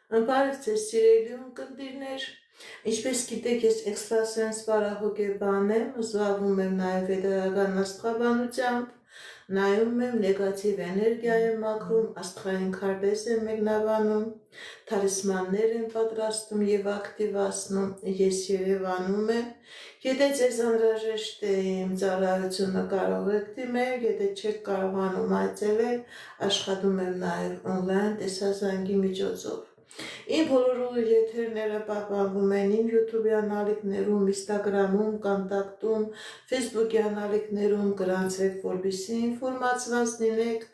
Բարև ձեզ սիրելի ունկնդիրներ, ինչպես գիտեք, ես էքստրասենս պարահոգեբան եմ, զբաղվում եմ նաև վեդայական աստղաբանությամբ, նայում եմ նեգատիվ էներգիա եմ մաքրում, աստղային քարտեզ եմ մեկնաբանում, թալիսմաններ եմ պատրաստում և ակտիվացնում, ես Երևանում եմ, եթե ձեզ անհրաժեշտ է իմ ծառայությունը կարող եք դիմել, եթե չեք կարողանում այցելել, աշխատում եմ նաև օնլայն տեսազանգի միջոցով։ Իմ բոլոր եթերները պահպանվում են իմ YouTube-յան ալիքներում, Instagram-ում, Կոնտակտում, Facebook-յան ալիքներում, գրանցվեք, որպեսզի ինֆորմացված լինեք։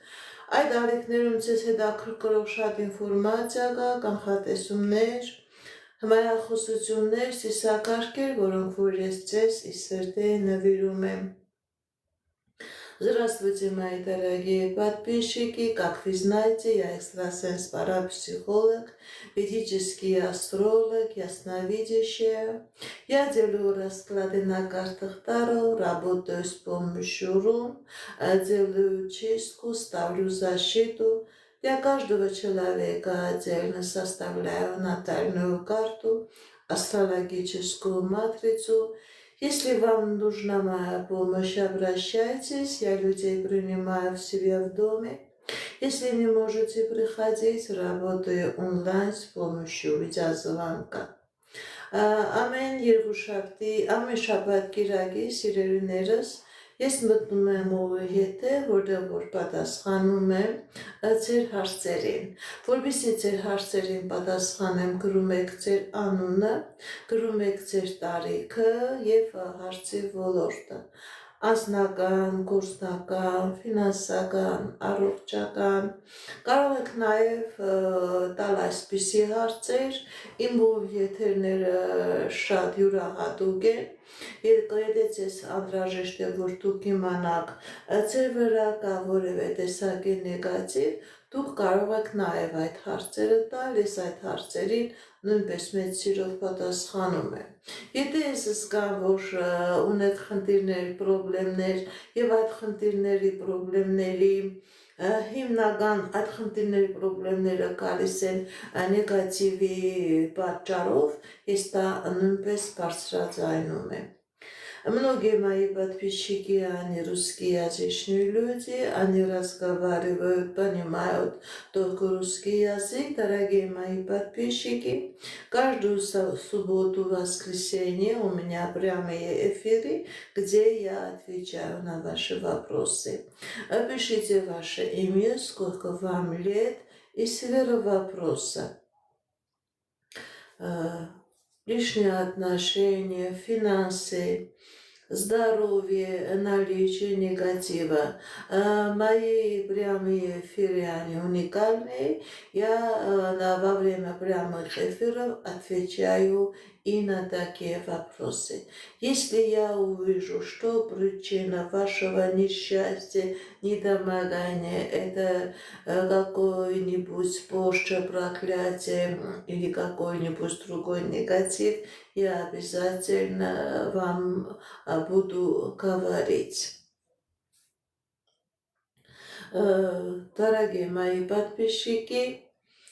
Այդ ալիքներում ձեզ հետաքրքրող շատ ինֆորմացիա կա, կանխատեսումներ, հմայախոսություններ, սիսակարգեր, որոնք որ ես ձեզ ի սրտե նվիրում եմ։ Здравствуйте, мои дорогие подписчики, как вы знаете, я экстрасенс, парапсихолог, ведический астролог, ясновидящая. Я делаю расклады на картах Таро, работаю с помощью рун, делаю чистку, ставлю защиту. Для каждого человека отдельно составляю натальную карту, астрологическую матрицу. Если вам нужна моя помощь, обращайтесь, я людей принимаю в себя в доме. Если не можете приходить, работаю онлайн с помощью видеозвонка. Ամեն երկուշաբթի, ամեն շաբաթ կիրակի սիրելիներս, ես մտնում եմ եթե, որտեղ որ պատասխանում եմ ձեր հարցերին, որպեսզի ձեր հարցերին պատասխանեմ, գրում եք ձեր անունը, գրում եք ձեր տարիքը և հարցի ոլորտը, անձնական, գործնական, ֆինանսական, առողջական, կարող եք նաև տալ այսպիսի հարցեր, իմ եթերները շատ յուրահատուկ են, եթե ձեզ անհրաժեշտ է, որ դուք իմանաք ձեր վրա կա որևէ տեսակի նեգատիվ, դուք կարող եք նաև այդ հարցերը տալ, ես այդ հարցերին նույնպես մեծ սիրով պատասխանում եմ։ Եթե ես զգամ, որ ունեք խնդիրներ, պրոբլեմներ և այդ խնդիրների պրոբլեմների հիմնական այդ խնդիրների պրոբլեմները գալիս են նեգատիվի պատճառով, ես դա նույնպես բարձրաձայնում եմ։ Многие мои подписчики, они русскоязычные люди, они разговаривают, понимают только русский язык. Дорогие мои подписчики, каждую субботу, воскресенье у меня прямые эфиры, где я отвечаю на ваши вопросы. Пишите ваше имя, сколько вам лет и сфера вопроса. Личные отношения, финансы, здоровье, наличие негатива. Мои прямые эфиры, они уникальные. Я во время прямых эфиров отвечаю и на такие вопросы. Если я увижу, что причина вашего несчастья, недомогания, это какой-нибудь порча, проклятие или какой-нибудь другой негатив, я обязательно вам буду говорить. Дорогие мои подписчики,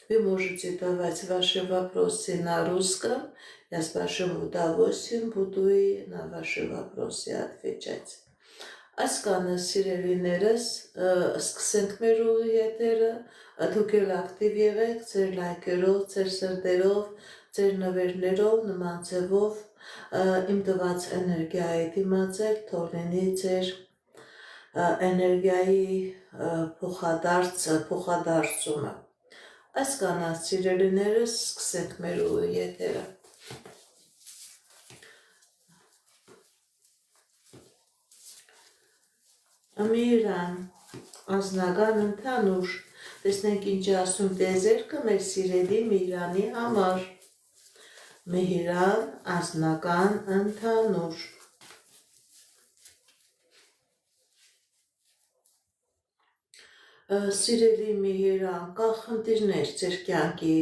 вы можете давать ваши вопросы на русском. Я с большим удовольствием буду и на ваши вопросы отвечать. Այսքանը սիրելիներս, սկսենք մեր եթերը, դուք էլ ակտիվ եղեք ձեր լայքերով, ձեր սրտերով, ձեր նվերներով, նման ձևով իմ տված էներգիայի դիմացել, թող լինի ձեր էներգիայի փոխադարձումը։ Այսքանը սիրելիներս, սկսենք մեր եթերը։ Միրան, անձնական ընդհանուր, տեսնենք ինչ ասում տեզերքը մեր սիրելի Միրանի համար։ Միրան, անձնական ընդհանուր։ Սիրելի Միրան, կա խնդիրներ ձեր կյանքի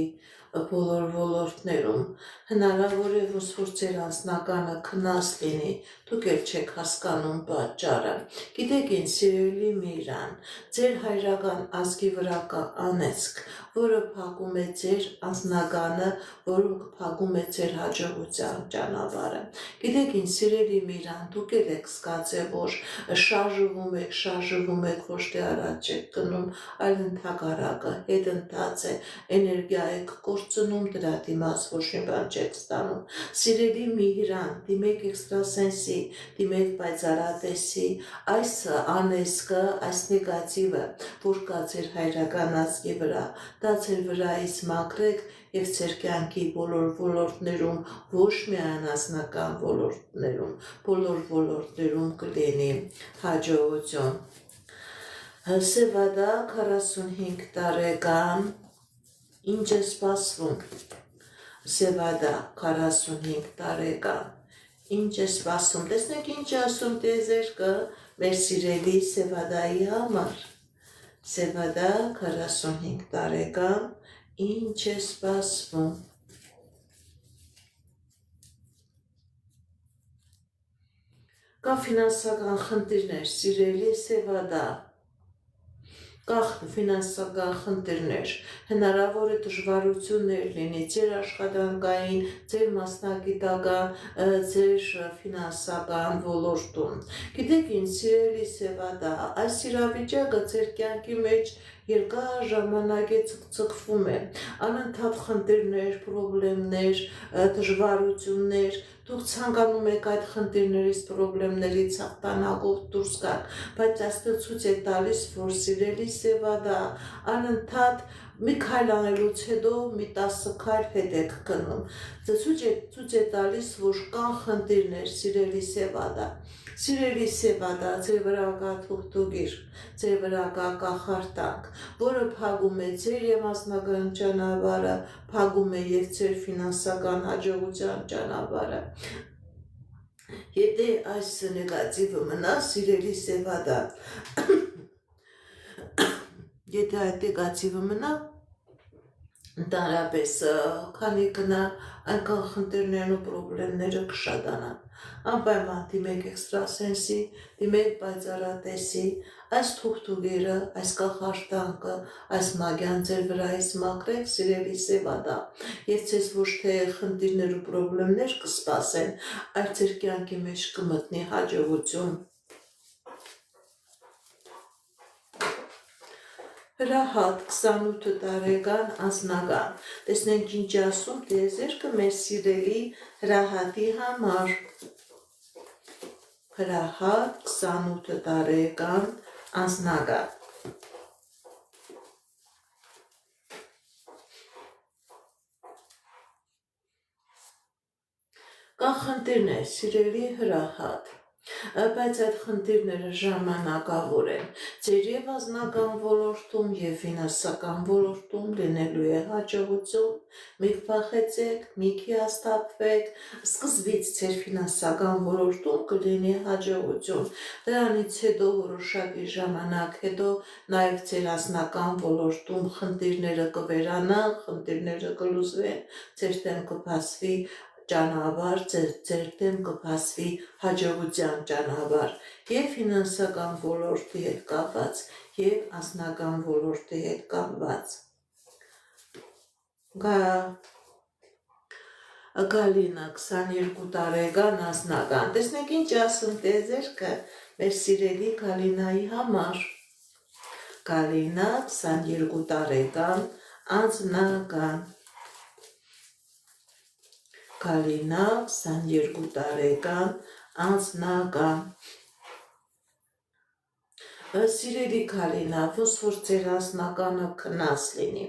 բոլոր ոլորտներում հնարավոր է որ ձեր անձնականը քնած լինի, դուք էլ չեք հասկանում պատճառը։ Գիտեք ինչ, սիրելի Միրան, ձեր հայրական ազգի վրա կա անեծք, որը փակում է ձեր անձնականը, որը փակում է ձեր հաջողության ճանապարհը։ Գիտեք ինչ, սիրելի Միրան, դուք էլ եք զգացել, որ շարժվում եք, ոչ թե առաջ եք գնում, այլ ընդհակառակը հետընթաց է, էներգիա եք կորցնում, դրա դիմաց ոչ մի բան չեք ստանում։ Սիրելի Միրան, դիմեք էքստրասենսի, դիմեք պայծառատեսի, այս անեզկը, այս նեգատիվը, որ կա ձեր հայրական ազգի վրա, դա ձեր վրայից մաքրեք եւ ձեր կյանքի բոլոր ոլորտներում, ոչ միայն անձնական ոլորտներում, բոլոր ոլորտներում կլինի հաջողություն։ Սևադա 45 տարեկան, ինչ է սպասվում։ Սևադա 45 տարեկան, ինչ է սպասվում։ Տեսնեք ինչ է ասում տիեզերքը մեր սիրելի Սևադայի համար։ Սևադա 45 տարեկան, ինչ է սպասվում։ Կա ֆինանսական խնդիրներ, սիրելի Սևադա, կա ֆինանսական խնդիրներ, հնարավոր է դժվարություններ լինի ձեր աշխատանքային, ձեր մասնագիտական, ձեր ֆինանսական ոլորտում։ Գիտեք ինչ, սիրելի Սևադա, այս իրավիճակը ձեր կյանքի մեջ երկար ժամանակ է ցկցկվում է, անընդհատ խնդիրներ, պրոբլեմներ, դժվարություններ, դուք ցանկանում եք այդ խնդիրներից, պրոբլեմներից հաղթանակով դուրս գալ, բայց Աստված ցույց է տալիս, որ սիրելի Սևադա, անընդհատ մի քայլ անելուց հետո մի 10 քայլ հետ եք գնում։ Ցույց է տալիս, որ կան խնդիրներ, սիրելի Սևադա։ Սիրելի Սևադա, ձեր վրա կա թուղթուգիր, ձեր վրա կա կախարդանք, որը փակում է ձեր եւ անձնական ճանապարհը, փակում է եւ ձեր ֆինանսական հաջողության ճանապարհը։ Եթե այս նեգատիվը մնա, սիրելի Սևադա, եթե այդ նեգատիվը մնա, ընդհանրապես քանի գնա այնքան խնդիրներն ու պրոբլեմները կշատանան։ Անպայման դիմեք էքստրասենսի, դիմեք պայծառատեսի, այս թուղթուգերը, այս կախարդանքը, այս մագյան ձեր վրայից մաքրեք, սիրելի Սևադա, եւ ձեզ ոչ թե խնդիրներ ու պրոբլեմներ կսպասեն, այլ ձեր կյանքի մեջ կմտնի հաջողություն։ Հրահատ 28 տարեկան անձնական, տեսնենք ինչ ասում տիեզերքը մեր սիրելի հրահատի համար։ Հրահատ 28 տարեկան անձնական։ Կա խնդիրներ, սիրելի հրահատ, բայց այդ խնդիրները ժամանակավոր են։ Ձեր եւ անձնական ոլորտում եւ ֆինանսական ոլորտում լինելու է հաջողություն, մի փախեցեք, մի հիասթափվեք, սկզբից ձեր ֆինանսական ոլորտում կլինի հաջողություն։ Դրանից հետո որոշակի ժամանակ հետո նաեւ ձեր անձնական ոլորտում խնդիրները կվերանան, խնդիրները կլուծվեն, ձեր դեմ կբացվի ճանապարհ, ձեր դեմ կբացվի հաջողության ճանապարհ եւ ֆինանսական ոլորտի հետ կապված եւ անձնական ոլորտի հետ կապված։ Գալինա 22 տարեկան անձնական, տեսնեք ինչ ասում տիեզերքը մեր սիրելի Գալինայի համար։ Գալինա 22 տարեկան անձնական, Գալինա 22 տարեկան անձնական։ Սիրելի Գալինա, ոնց որ ձեր անձնականը քնած լինի։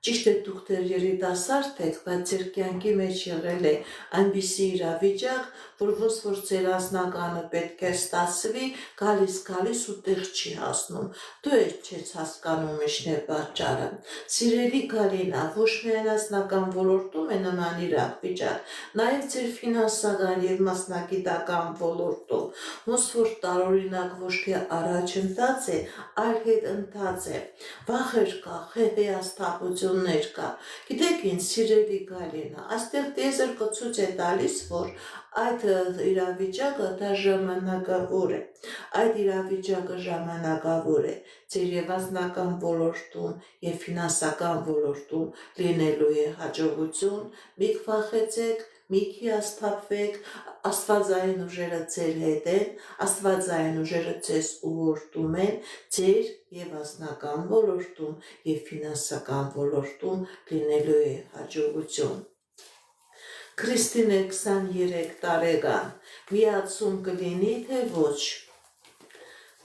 Ճիշտ է դուք դեռ երիտասարդ եք, բայց ձեր կյանքի մեջ եղել է այնպիսի իրավիճակ, որ ոնց որ ձեր անձնականը պետք է ստացվի, գալիս ու տեղ չի հասնում։ Դու էլ չես հասկանում ինչն է պատճառը։ Սիրելի Գալինա, ոչ միայն անձնական ոլորտում է նման իրավիճակ, նաև ձեր ֆինանսական եւ մասնագիտական ոլորտում, ոնց որ տարօրինակ ոչ թե առաջընթաց է, այլ հետընթաց է։ Վախեր կա, հիասթափություն հաջողություններ կա։ Գիտեք ինչ, սիրելի Գալինա, այստեղ տիեզերքը ցույց է տալիս, որ այդ իրավիճակը դա ժամանակավոր է։ Այդ իրավիճակը ժամանակավոր է։ Ձեր եւ անձնական ոլորտում եւ ֆինանսական ոլորտում լինելու է հաջողություն, մի վախեցեք, մի հիասթափվեք, աստվածային ուժերը ձեր հետ են, աստվածային ուժերը ձեզ ուղղորդում են ձեր եւ անձնական ոլորտում եւ ֆինանսական ոլորտում լինելու է հաջողություն։ Քրիստինե 23 տարեկան, միացում կլինի թե ոչ։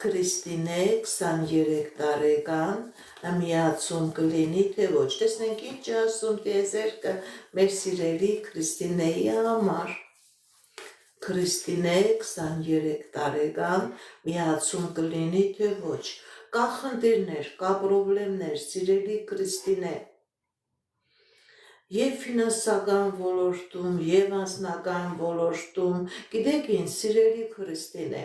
Քրիստինե 23 տարեկան, միացում կլինի թե ոչ։ Տեսնենք ինչ է ասում տիեզերքը մեր սիրելի Քրիստինեի համար։ Քրիստինե 23 տարեկան, միացում կլինի թե ոչ։ Կա խնդիրներ, կա պրոբլեմներ, սիրելի Քրիստինե։ Եվ ֆինանսական ոլորտում, եւ անձնական ոլորտում, գիտեք ինչ, սիրելի Քրիստինե,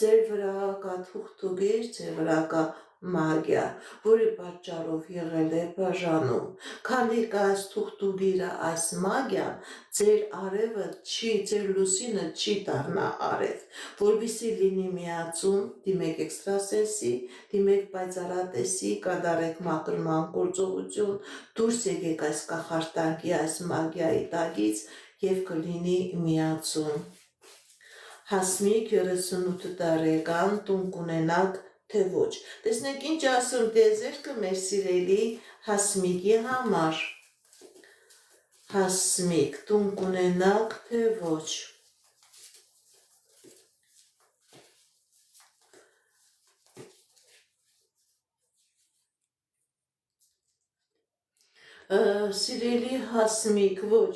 ձեր վրա կա թուղթուղիր, ձեր վրա կա մագիա, որի պատճառով եղել է բաժանում։ Քանի կա այս թուղթուղիրը, այս մագիան, ձեր արևը չի, ձեր լուսինը չի դառնա արև, որպեսզի լինի միացում, դիմեք էքստրասենսի, դիմեք պայծառատեսի, կատարեք մաքրման գործողություն, դուրս եկեք այս կախարդանքի, այս մագիայի տակից եւ կլինի միացում։ Հասմիկ 38 տարեկան, տուն կունենաք թե ոչ։ Տեսնենք ինչ ասում տիեզերքը մեր սիրելի Հասմիկի համար։ Հասմիկ, տուն կունենաք թե ոչ։ Սիրելի Հասմիկ, ոչ,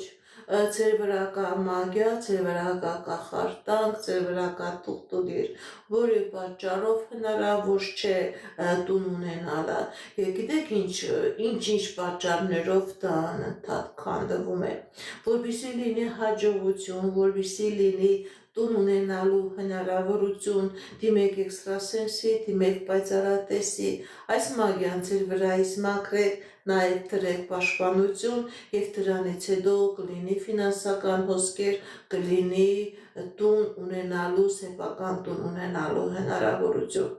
ձեր վրա կա մագիա, ձեր վրա կա կախարդանք, ձեր վրա կա թուղթուղիր, որի պատճառով հնարավոր չէ տուն ունենալը։ Եվ գիտեք ինչ պատճառներով դա անընդհատ քանդվում է, որպեսզի լինի հաջողություն, որպեսզի լինի տուն ունենալու հնարավորություն, դիմեք էքստրասենսի, դիմեք պայծառատեսի, այս մագիան ձեր վրայից մաքրեք, նաև դրեք պաշտպանություն եւ դրանից հետո կլինի ֆինանսական հոսքեր, կլինի տուն ունենալու, սեփական տուն ունենալու հնարավորություն։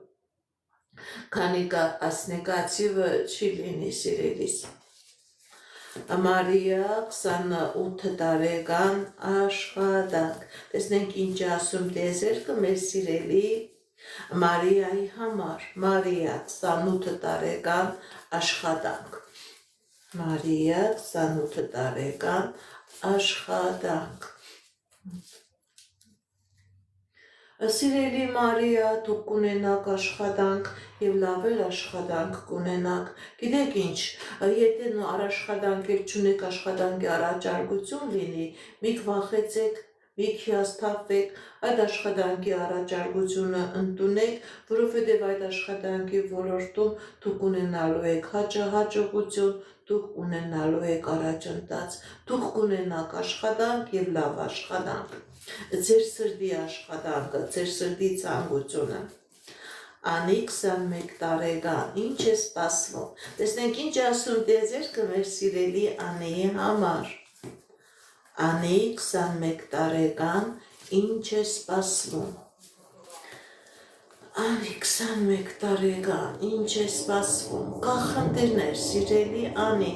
Քանի կա այս նեգատիվը չի լինի սիրելիս։ Մարիա 28 տարեկան, աշխատանք։ Տեսնենք ինչ ասում տիեզերքը մեր սիրելի Մարիայի համար։ Մարիա 28 տարեկան, աշխատանք։ Մարիա 28 տարեկան, աշխատանք։ Սիրելի Մարիա, դուք կունենաք աշխատանք եւ լավ էլ աշխատանք կունենաք։ Գիտեք ինչ, եթե առաջադանք չունեք, աշխատանքի առաջարկություն լինի, մի վախեցեք, մի հիասթափվեք, այդ աշխատանքի առաջարկությունը ընդունեք, որովհետև այդ աշխատանքի ոլորտում դուք ունենալու եք հաջողություն, դուք ունենալու եք առաջընթաց, դուք կունենաք աշխատանք եւ լավ աշխատանք։ Ձեր սրտի աշխատանքը, ձեր սրտի ցանկությունը։ Անի 21 տարեկան, ինչ է սպասվում։ Տեսնենք ինչ ասում տիեզերքը մեր սիրելի Անիի համար։ Անի 21 տարեկան, ինչ է սպասվում։ Անի 21 տարեկան, ինչ է սպասվում։ Կա խնդիրներ, սիրելի Անի։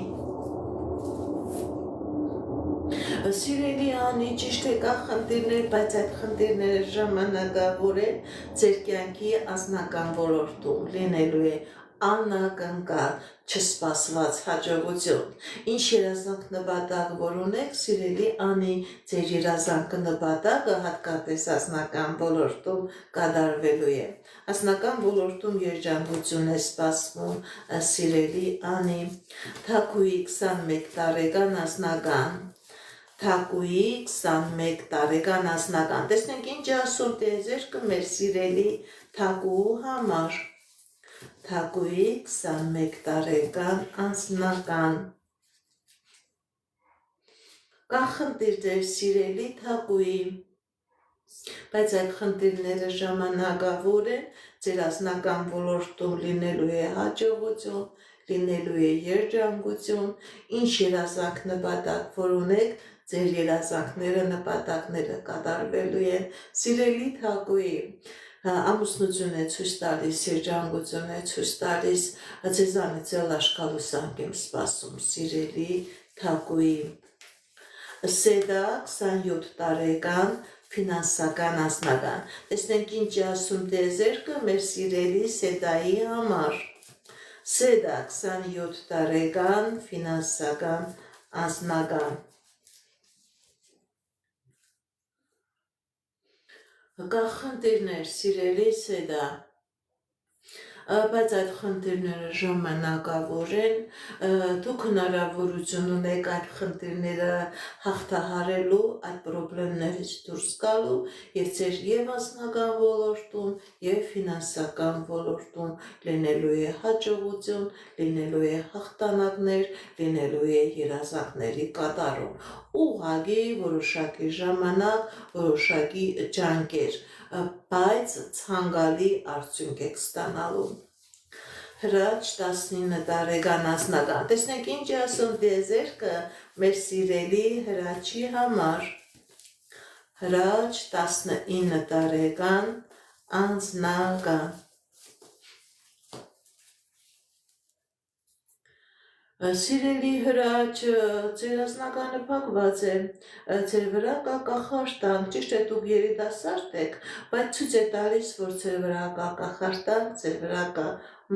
Սիրելի Անի, ճիշտ է, կա խնդիրներ, բայց այդ խնդիրները ժամանակավոր են, ձեր կյանքի անձնական ոլորտում լինելու է անակնկալ չսպասված հաջողություն։ Ինչ երազանք նպատակ որ ունեք, սիրելի Անի, ձեր երազանքը նպատակը հատկապես անձնական ոլորտում կատարվելու է։ Անձնական ոլորտում երջանկություն է սպասվում, սիրելի Անի։ Թակուի 21 տարեկան անձնական։ Թակուի 21 տարեկան անձնական։ Տեսնենք ինչ ասում տիեզերքը մեր սիրելի Թակուու համար։ Թակուի 21 տարեկան անձնական։ Կա խնդիրներ սիրելի Թակուի, բայց այդ խնդիրները ժամանակավոր են, ձեր ազնական ոլորտում լինելու է հաջողություն, լինելու է երջանկություն, ինչ երազանք նպատակ որ ունեք, ձեր երազանքները նպատակները կատարվելու են, սիրելի թագուհի, ամուսնություն է ցույց տալիս, երջանկություն է ցույց տալիս, ձեզանից էլ աշխալուսանք եմ սպասում, սիրելի թագուհի։ Սեդա 27 տարեկան ֆինանսական անձնական։ Տեսնենք ինչ է ասում տիեզերքը մեր սիրելի Սեդայի համար։ Սեդա 27 տարեկան ֆինանսական անձնական։ Կա խնդիրներ, սիրելի Սեդա, բայց այդ խնդիրները ժամանակավոր են, դուք հնարավորություն ունեք այդ խնդիրները հաղթահարելու, այդ պրոբլեմներից դուրս գալու եւ ձեր եւ անձնական ոլորտում եւ ֆինանսական ոլորտում լինելու է հաջողություն, լինելու է հաղթանակներ, լինելու է երազանքների կատարում։ Ուղղակի որոշակի ժամանակ, որոշակի ջանքեր, բայց ցանկալի արդյունք եք ստանալու։ Հրաչ 19 տարեկան անձնական։ Տեսնենք ինչ է ասում տիեզերքը մեր սիրելի հրաչի համար։ Հրաչ 19 տարեկան անձնական։ Սիրելի հրաչ, ձեր անձնականը փակված է, ձեր վրա կա կախարդանք, ճիշտ է դուք երիտասարդ եք, բայց ցույց է տալիս, որ ձեր վրա կա կախարդանք, ձեր վրա կա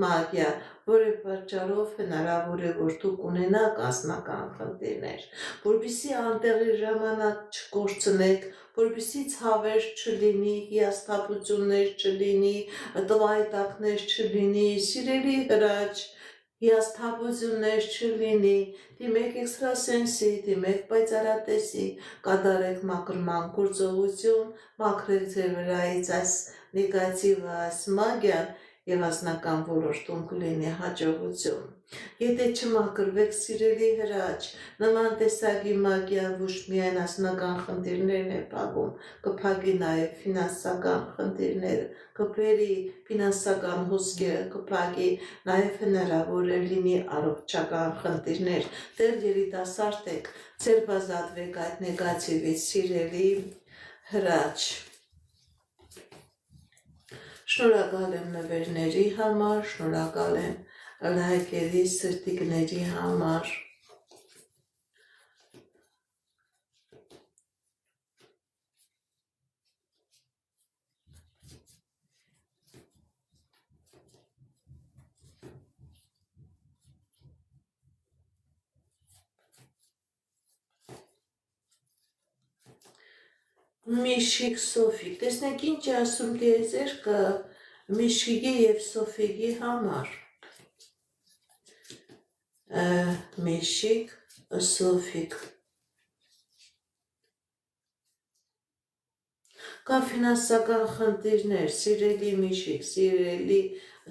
մագիա, որի պատճառով հնարավոր է, որ դուք ունենաք անձնական խնդիրներ, որպեսզի անտեղի ժամանակ չկորցնեք, որպեսզի ցավեր չլինի, հիասթափություններ չլինի, տվայտակներ չլինի, սիրելի հրաչ, հիասթափություններ չլինի, դիմեք էքստրասենսի, դիմեք պայծառատեսի, կատարեք մաքրման գործողություն, մաքրեք ձեր վրայից այս նեգատիվը, այս մագիան եւ անձնական ոլորտում կլինի հաջողություն։ Եթե չմաքրվեք, սիրելի հրաչ, նման տեսակի մագիան ոչ միայն անձնական խնդիրներն է փակում, կփակի նաեւ ֆինանսական խնդիրները, կբերի ֆինանսական հոսքերը, կփակի նաեւ հնարավոր է լինի առողջական խնդիրներ։ Դեռ երիտասարդ եք, ձերբազատվեք այդ նեգատիվից, սիրելի հրաչ։ Շնորհակալ եմ նվերների համար, շնորհակալ եմ լայքերի, սրտիկների համար։ Միշիկ Սոֆիկ, տեսնենք ինչ է ասում տիեզերքը Միշիկի եւ Սոֆիկի համար։ Միշիկ, Սոֆիկ։ Կա ֆինանսական խնդիրներ, սիրելի Միշիկ, սիրելի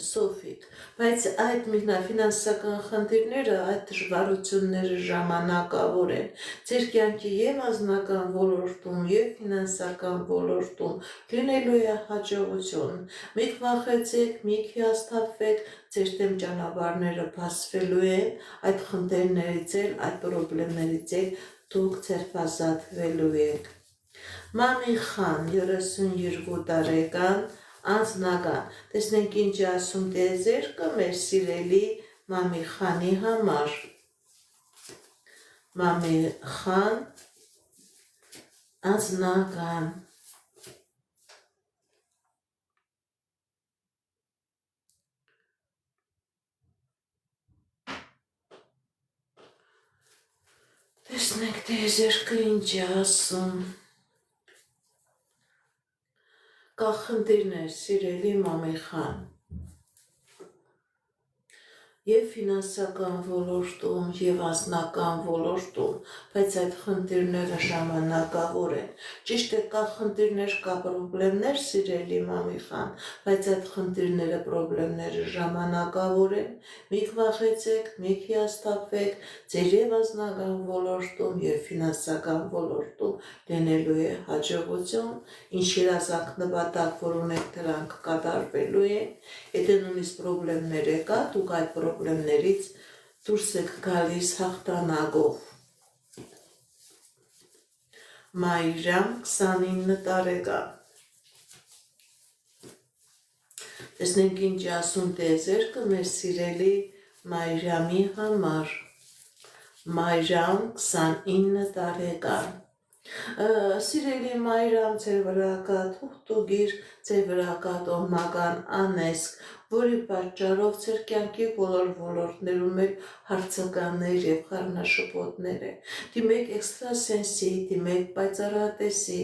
Սոֆիկ, բայց այդ ֆինանսական խնդիրները, այդ դժվարությունները ժամանակավոր են։ Ձեր կյանքի եւ անձնական ոլորտում, եւ ֆինանսական ոլորտում լինելու է հաջողություն։ Մի վախեցեք, մի հիասթափվեք, ձեր դեմ ճանապարհները բացվելու են, այդ խնդիրներից էլ, այդ պրոբլեմներից էլ դուք ձերբազատվելու եք։ Մամի Խան, 32 տարեկան անձնական, տեսնենք ինչ է ասում տիեզերքը մեր սիրելի Մամի Խանի համար։ Մամի Խան, անձնական։ Տեսնենք տիեզերքը ինչ է ասում։ Կա խնդիրներ, սիրելի Մամի Խան։ Եվ ֆինանսական ոլորտում, եւ անձնական ոլորտում, բայց այդ խնդիրները ժամանակավոր են։ Ճիշտ է, կա խնդիրներ, կա պրոբլեմներ, սիրելի մամիխան, բայց այդ խնդիրները, պրոբլեմները ժամանակավոր են։ Մի վախեցեք, մի հիասթափվեք, ձեր եւ անձնական ոլորտում եւ ֆինանսական ոլորտում լինելու է հաջողություն, ինչ երազանք նպատակ, որ ունեք, դրանք կատարվելու են։ Եթե նույնիսկ պրոբլեմներ եկա, դուք այդ պրոբլեմներից դուրս եք գալիս հաղթանակով։ Մայրամ 29 տարեկան։ Տեսնենք ինչ ասում տեզերքը մեր սիրելի Մայրամի համար։ Մայրամ 29 տարեկան։ Սիրելի Մայրամ, ձեր վրա կա թուղթուգիր, ձեր վրա կա տոհմական անեզք, որի պատճառով ձեր կյանքի բոլոր ոլորտներում էլ հարցականներ եւ խառնաշփոթներ է։ Դիմեք էքստրասենսի, դիմեք պայծառատեսի,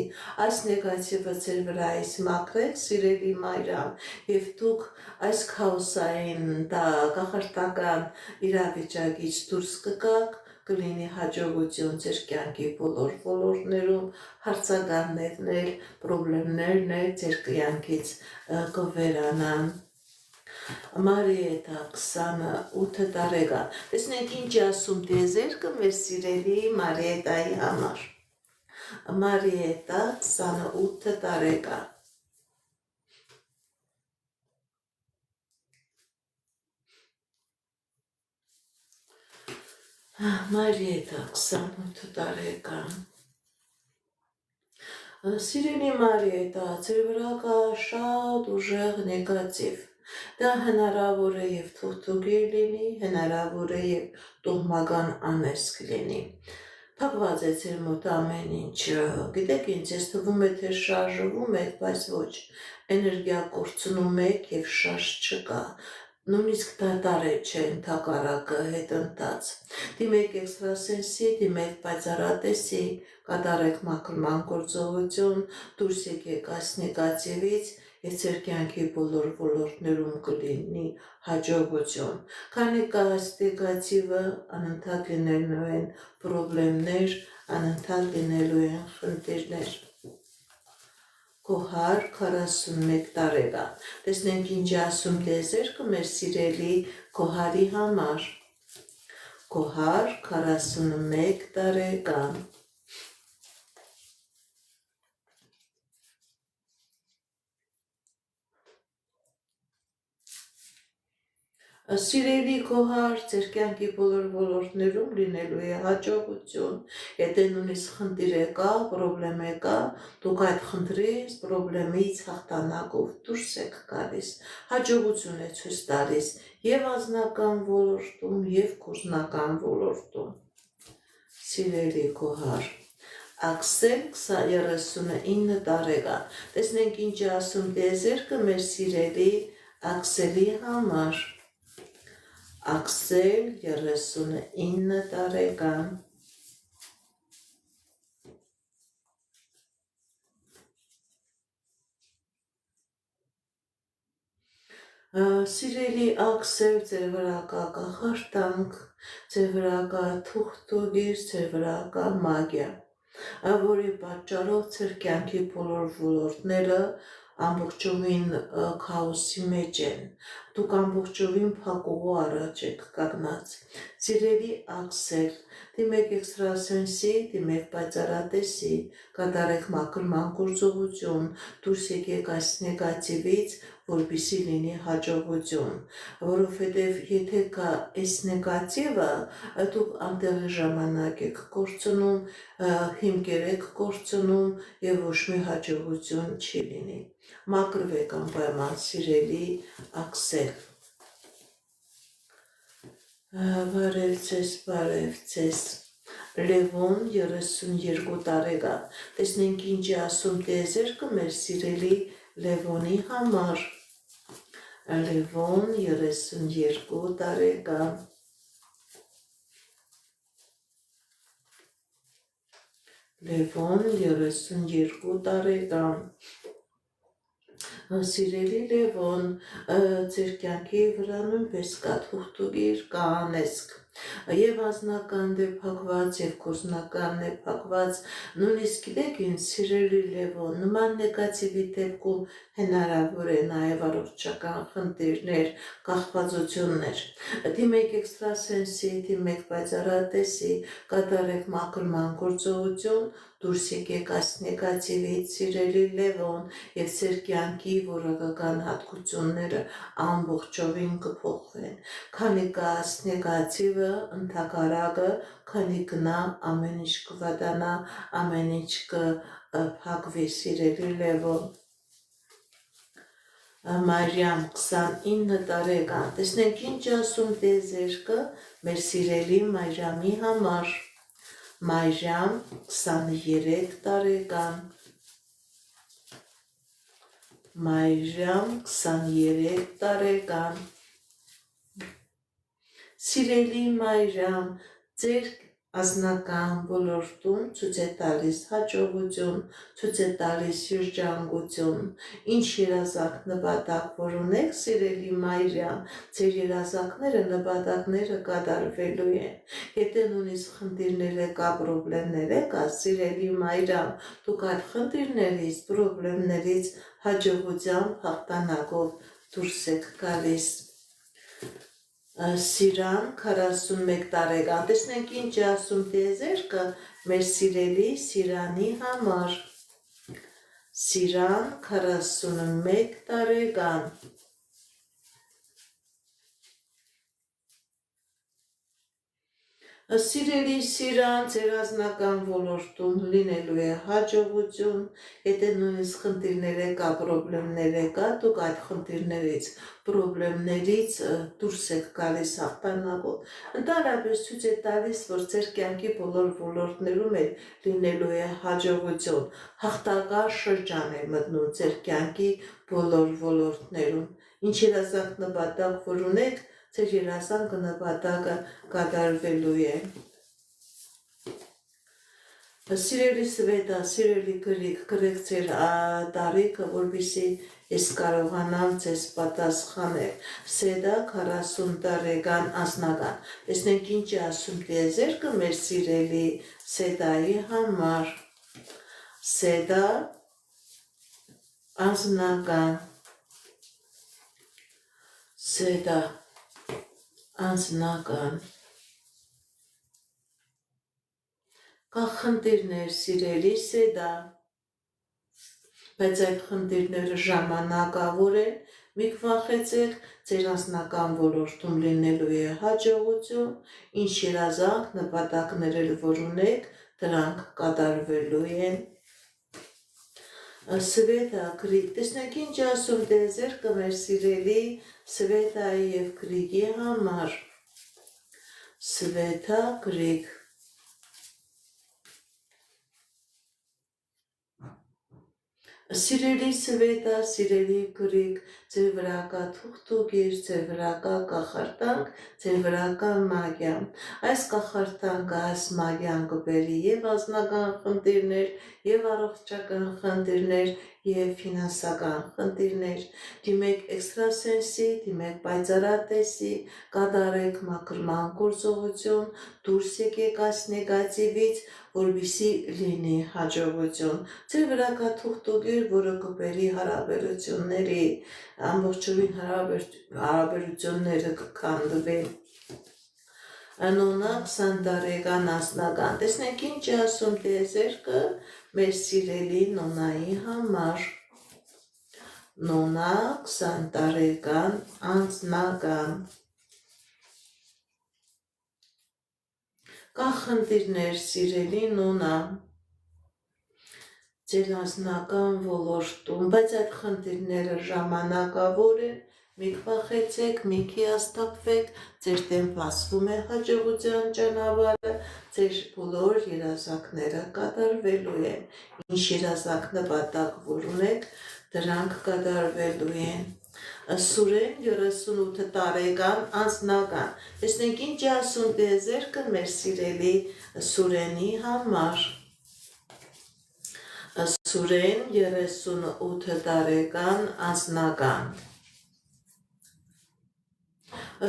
այս նեգատիվը ձեր վրայից մաքրեք, սիրելի Մայրամ, եւ դուք այս քաոսային կախարդական իրավիճակից դուրս կգաք, կլինի հաջողություն ձեր կյանքի բոլոր ոլորտներում, հարցականներն էլ, պրոբլեմներն էլ ձեր կյանքից կվերանան։ Մարիետա 28 տարեկան։ Տեսնենք ինչ ասում տեզերքը մեր սիրելի Մարիետայի համար։ Մարիետա 28 տարեկան։ Մարիետա 28 տարեկան։ Սիրելի Մարիետա, ձեր վրա կա շատ ուժեղ նեգատիվ։ Դա հնարավոր է եւ թուղթուգիր լինի, հնարավոր է եւ տոհմական անեզք լինի։ Փակված է ձեր մոտ ամեն ինչ։ Գիտեք ինչ, ես թվում է թե շարժվում եք, բայց ոչ։ Էներգիա կորցնում եք եւ շարժ չկա։ Նույնիսկ դատարը չէ, ընդհակառակը հետընթաց։ Դիմեք էքստրասենսի, դիմեք պայծառատեսի, կատարեք մաքրման գործողություն, դուրս եկեք այս նեգատիվից եւ ձեր կյանքի բոլոր ոլորտներում կլինի հաջողություն։ Քանի կա այս նեգատիվը, անընդհատ լինելու են պրոբլեմներ, անընդհատ լինելու են խնդիրներ։ Կոհար 41 տարեկան։ Տեսնենք ինչ ասում տեզերքը մեր սիրելի Կոհարի համար։ Կոհար 41 տարեկան։ Սիրելի Կոհար, ձեր կյանքի բոլոր ոլորտներում լինելու է հաջողություն։ Եթե նույնիսկ խնդիր եկա, պրոբլեմ եկա, դուք այդ խնդրից, պրոբլեմից հաղթանակով դուրս եք գալիս։ Հաջողություն է ցույց տալիս եւ անձնական ոլորտում, եւ գործնական ոլորտում։ Սիրելի Կոհար։ Աքսել 39 տարեկան։ Տեսնենք ինչ ասում տեզերքը մեր սիրելի Աքսելի համար։ Աքսել 39 տարեկան։ Սիրելի Աքսել, ձեր վրա կա կախարդանք, ձեր վրա կա թուղթուգիր, ձեր վրա կա մագիա, որի պատճառով ձեր կյանքի բոլոր ոլորտները ամբողջովին քաոսի մեջ են։ Դուք ամբողջովին փակուղու առաջ եք կանգնած։ Սիրելի Աքսել, դիմեք էքստրասենսի, դիմեք պայծառատեսի, կատարեք մաքրման գործողություն, դուրս եկեք այս նեգատիվից, որպեսզի լինի հաջողություն, որովհետև եթե կա այս նեգատիվը, դուք անտեղի ժամանակ եք կորցնում, հիմքեր եք կորցնում եւ ոչ մի հաջողություն չի լինի։ Մաքրվեք անպայման, սիրելի Աքսել։ Բարև ձեզ։ Լևոն 32 տարեկան։ Տեսնենք ինչ է ասում տեզերքը մեր սիրելի Լևոնի համար։ Լևոն 32 տարեկան։ Լևոն 32 տարեկան։ Սիրելի Լևոն, ձեր կյանքի վրա նույնպես կա թուղթուգիր, կա անեզք, եւ անձնական դե փակված, եւ գործնական է փակված, նույնիսկ գիտեք ինձ, սիրելի Լևոն, նման նեգատիվի դեպքում հնարավոր է նաեւ առողջական խնդիրներ, կախվածություններ։ Դիմեք էքստրասենսի, դիմեք պայծառատեսի, կատարեք մաքրման գործողություն, դուրս եկեք այս նեգատիվից, սիրելի Լևոն, եւ ձեր կյանքի որակական հատկությունները ամբողջովին կփոխվեն։ Քանի կա այս նեգատիվը, ընդհակառակը, քանի գնա, ամեն ինչ կվատանա, ամեն ինչ կփակվի, սիրելի Լևոն։ Մարիամ 29 տարեկան, տեսնենք ինչ ասում տիեզերքը մեր սիրելի Մարիամի համար։ Մարիամ 23 տարեկան, Մարիամ 23 տարեկան, սիրելի Մարիամ, ձեր անձնական ոլորտում ցույց է տալիս հաջողություն, ցույց է տալիս երջանկություն, ինչ երազանք նպատակ որ ունեք, սիրելի Մարիամ, ձեր երազանքները նպատակները կատարվելու են։ Եթե նույնիսկ խնդիրներ եկա, պրոբլեմներ եկա, սիրելի Մարիամ, դուք այդ խնդիրներից, պրոբլեմներից հաջողությամբ հաղթանակով դուրս եք գալիս։ Սիրան 41 տարեկան, տեսնենք ինչ ասում տիեզերքը մեր սիրելի Սիրանի համար։ Սիրան 41 տարեկան, սիրելի Սիրան, ձեր անձնական ոլորտում լինելու է հաջողություն, եթե նույնիսկ խնդիրներ եկա, պրոբլեմներ եկա, դուք այդ խնդիրներից, պրոբլեմներից դուրս եք գալիս հաղթանակով։ Ընդհանրապես ցույց է տալիս, որ ձեր կյանքի բոլոր ոլորտներում էլ լինելու է հաջողություն, հաղթական շրջան է մտնում ձեր կյանքի բոլոր ոլորտներում։ Ինչ երազանք նպատակ որ ունեք, ձեր երազանքը նպատակը կատարվելու է։ Սիրելի Սվետա, սիրելի գրեք ձեր տարիքը, որպեսզի ես կարողանամ ձեզ պատասխանել։ Սեդա 40 տարեկան անձնական, տեսնենք ինչ է ասում տիեզերքը մեր սիրելի Սեդայի համար։ Սեդա անձնական, Սեդա անձնական, կա խնդիրներ, սիրելի Սեդա, բայց այդ խնդիրները ժամանակավոր են, մի վախեցեք, ձեր անձնական ոլորտում լինելու է հաջողություն, ինչ երազանք, նպատակներ որ ունեք, դրանք կատարվելու են։ Սվետա Գրիգ, տեսնենք ինչ ասում տիեզերքը մեր սիրելի Սվետայի եւ Գրիգի համար։ Սվետա Գրիգ, սիրելի Սվետա, սիրելի Գրիգ, ձեր վրա կա թուղթուգիր, ձեր վրա կա կախարդանք, ձեր վրա կա մագիա։ Այս կախարդանքը, այս մագիան կբերի եւ անձնական խնդիրներ, եւ առողջական խնդիրներ, եւ ֆինանսական խնդիրներ։ Դիմեք էքստրասենսի, դիմեք պայծառատեսի, կատարեք մաքրման գործողություն, դուրս եկեք այս նեգատիվից, որպեսզի լինի հաջողություն։ Ձեր վրա կա թուղթուգիր, որը կբերի հարաբերությունների, ամբողջովին հարաբերությունները կքանդվեն։ Նոնա 20 տարեկան անձնական, տեսնենք ինչ է ասում տիեզերքը մեր սիրելի Նոնայի համար։ Նոնա 20 տարեկան անձնական, կա խնդիրներ, սիրելի Նոնա, ձեր անձնական ոլորտում, բայց այդ խնդիրները ժամանակավոր են, մի վախեցեք, մի հիասթափվեք, ձեր դեմ բացվում է հաջողության ճանապարհը, ձեր բոլոր երազանքները կատարվելու են, ինչ երազանք նպատակ որ ունեք, դրանք կատարվելու են։ Սուրեն 38 տարեկան անձնական, տեսնենք ինչ է ասում տիեզերքը մեր սիրելի Սուրենի համար։ Սուրեն 38 տարեկան անձնական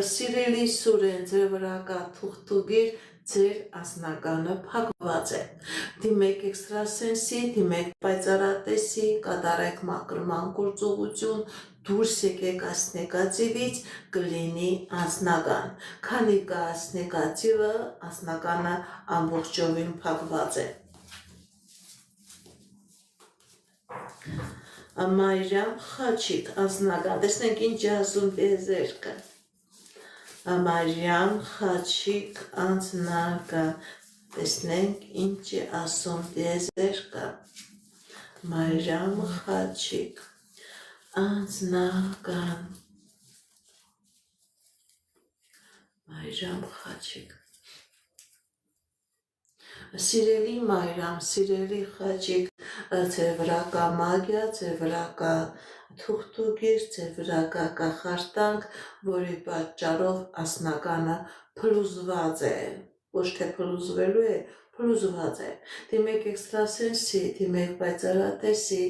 Սիրելի Սուրեն ձեր վրա կա թուղթուգիր ձեր անձնականը փակված է դիմեք էքստրասենսի դիմեք պայծառատեսի կատարեք մաքրման գործողություն դուրս եկեք այս նեգատիվից կլինի անձնական քանի կա այս նեգատիվը անձնականը ամբողջովին փակված է Մայրամ խաչիկ անձնական տեսնենք ինչ ասում դեզերքը Մարիամ խաչիկ անձնական տեսնենք ինչ ասում դեզերքը Մարիամ խաչիկ անձնական Մարիամ խաչիկ Սիրելի Մարիամ, սիրելի խաչիկ, ձեր վրա կա մագիա, ձեր վրա կա թուղթուգիր, ձեր վրա կա կախարդանք, որի պատճառով անձնականը փլուզված է, ոչ թե փլուզվելու է, փլուզված է։ Դիմեք էքստրասենսի, դիմեք պայծառատեսի,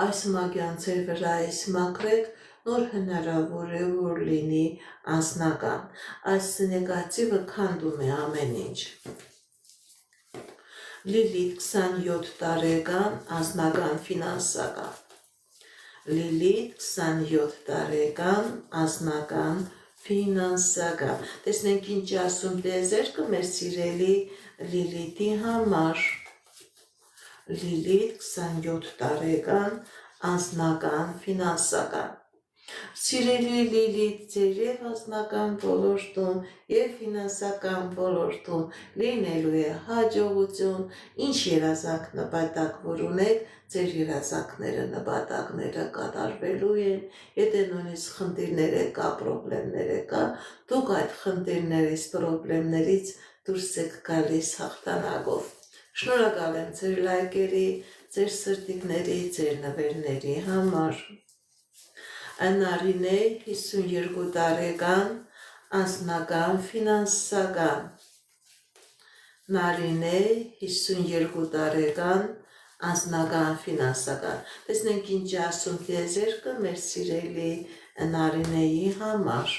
այս մագիան ձեր վրայից մաքրեք, նոր հնարավոր է, որ լինի անձնական։ Այս նեգատիվը քանդում է ամեն ինչ։ Լիլիթ 27 տարեկան անձնական ֆինանսական Լիլիթ 27 տարեկան անձնական ֆինանսական Տեսնենք ինչ ասում դեզերքը մեր սիրելի Լիլիթի համար Լիլիթ 27 տարեկան անձնական ֆինանսական Սիրելի Լիլիթ ձեր և անձնական ոլորտում և ֆինանսական ոլորտում լինելու է հաջողություն, ինչ երազանք նպատակ որ ունեք, ձեր երազանքները նպատակները կատարվելու են, եթե նույնիսկ խնդիրներ կա, պրոբլեմներ կա, դուք այդ խնդիրներից, պրոբլեմներից դուրս եք գալիս հաղթանակով։ Շնորհակալ եմ ձեր լայքերի, ձեր սրտիկների, ձեր նվերների համար։ Նարինե 52 տարեկան անձնական ֆինանսական Նարինե 52 տարեկան անձնական ֆինանսական Տեսնենք ինչ ասում դեզերքը մեր սիրելի Նարինեի համար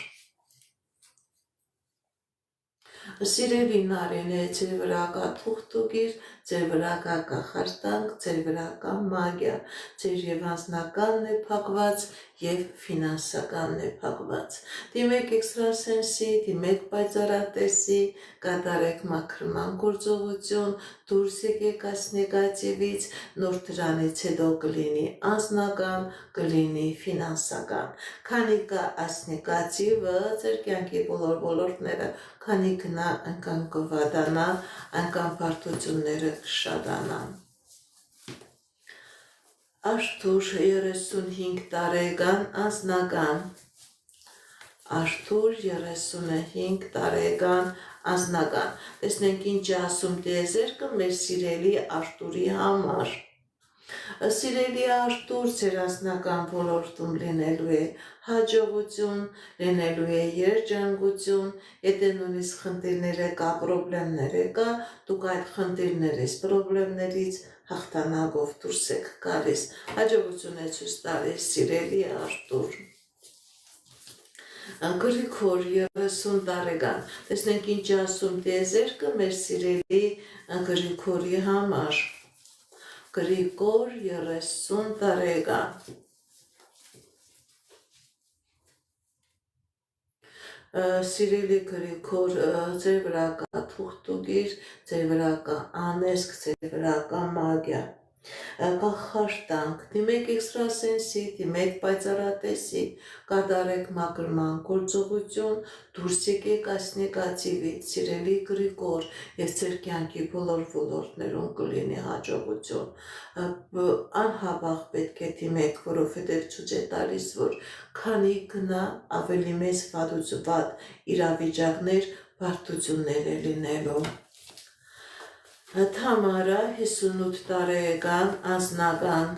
Սիրելի Նարինե ձեր վրա կա թուղթուգիր, ձեր վրա կա կախարդանք, ձեր վրա կա մագիա, ձեր և անձնականն է փակված և ֆինանսականն է փակված։ Դիմեք էքստրասենսի, դիմեք պայծառատեսի, կատարեք մաքրման գործողություն, դուրս եկեք այս նեգատիվից, նոր դրանից հետո կլինի անձնական, կլինի ֆինանսական։ Քանի կա այս նեգատիվը ձեր կյանքի բոլոր ոլորտները, քանի գնա այնքան կվատանա, այնքան բարդությունները կշատանան։ Արթուր 35 տարեկան անձնական Արթուր 35 տարեկան անձնական Տեսնենք ինչ ասում դեզերքը մեր սիրելի Արթուրի համար Սիրելի Արթուր ձեր անձնական ոլորտում լինելու է հաջողություն, լինելու է երջանկություն, եթե նույնիսկ խնդիրներ կա, պրոբլեմներ կա, դուք այդ խնդիրներից, պրոբլեմներից հաղթանակով դուրս եք գալիս, հաջողություն է ցույց տալիս սիրելի Արթուր։ Գրիգոր 30 տարեկան, տեսնենք ինչ ասում դեզերքը մեր սիրելի Գրիգորի համար։ Գրիգոր 30 տարեկան Սիրելի Գրիգոր ձեր վրա կա թուղթուգիր, ձեր վրա կա անեզք, ձեր վրա կա մագիա Կախարդանք, դիմեք էքստրասենսի, դիմեք պայծառատեսի, կատարեք մաքրման գործողություն, դուրս եկեք այս նեգատիվից, սիրելի Գրիգոր, և ձեր կյանքի բոլոր ոլորտներում կլինի հաջողություն։ Անհավաղ պետք է դիմեք, որովհետև ցույց է տալիս, որ քանի գնա ավելի մեծ վատ իրավիճակներ, բարդություններ է լինելու։ Թամարա 58 տարեկան անձնական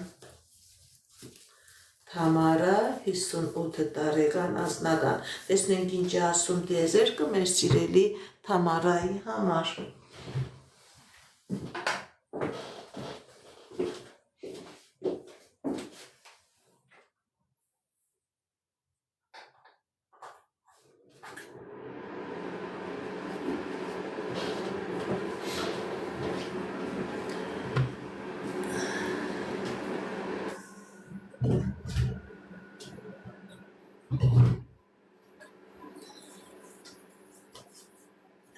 Թամարա 58 տարեկան անձնական Տեսնենք ինչ ասում դեզերքը մեր սիրելի Թամարայի համար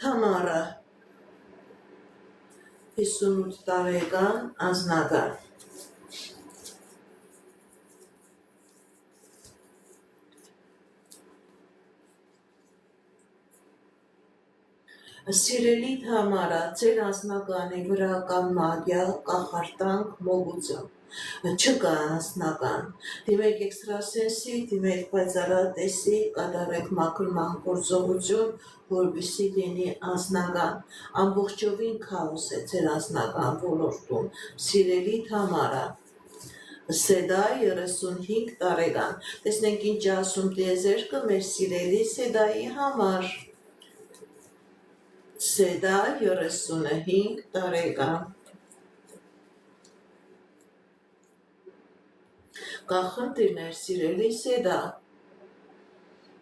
Թամարը 58 տարեկան անձնական Սիրելի Թամարա, ձեր անձնականի վրա կա մագիա, կախարդանք, մոգություն։ Չկա անձնական։ Դիմեք էքստրասենսի, դիմեք պայծառատեսի, կատարեք մաքրման գործողություն, որպեսզի լինի անձնական։ Ամբողջովին քաոս է ձեր անձնական ոլորտում։ Սիրելի Թամարա, Սեդա 35 տարեկան։ Տեսնենք ինչ ասում տիեզերքը մեր սիրելի Սեդայի համար։ Սեդա 35 տարեկան։ Կա խնդիրներ, սիրելի Սեդա,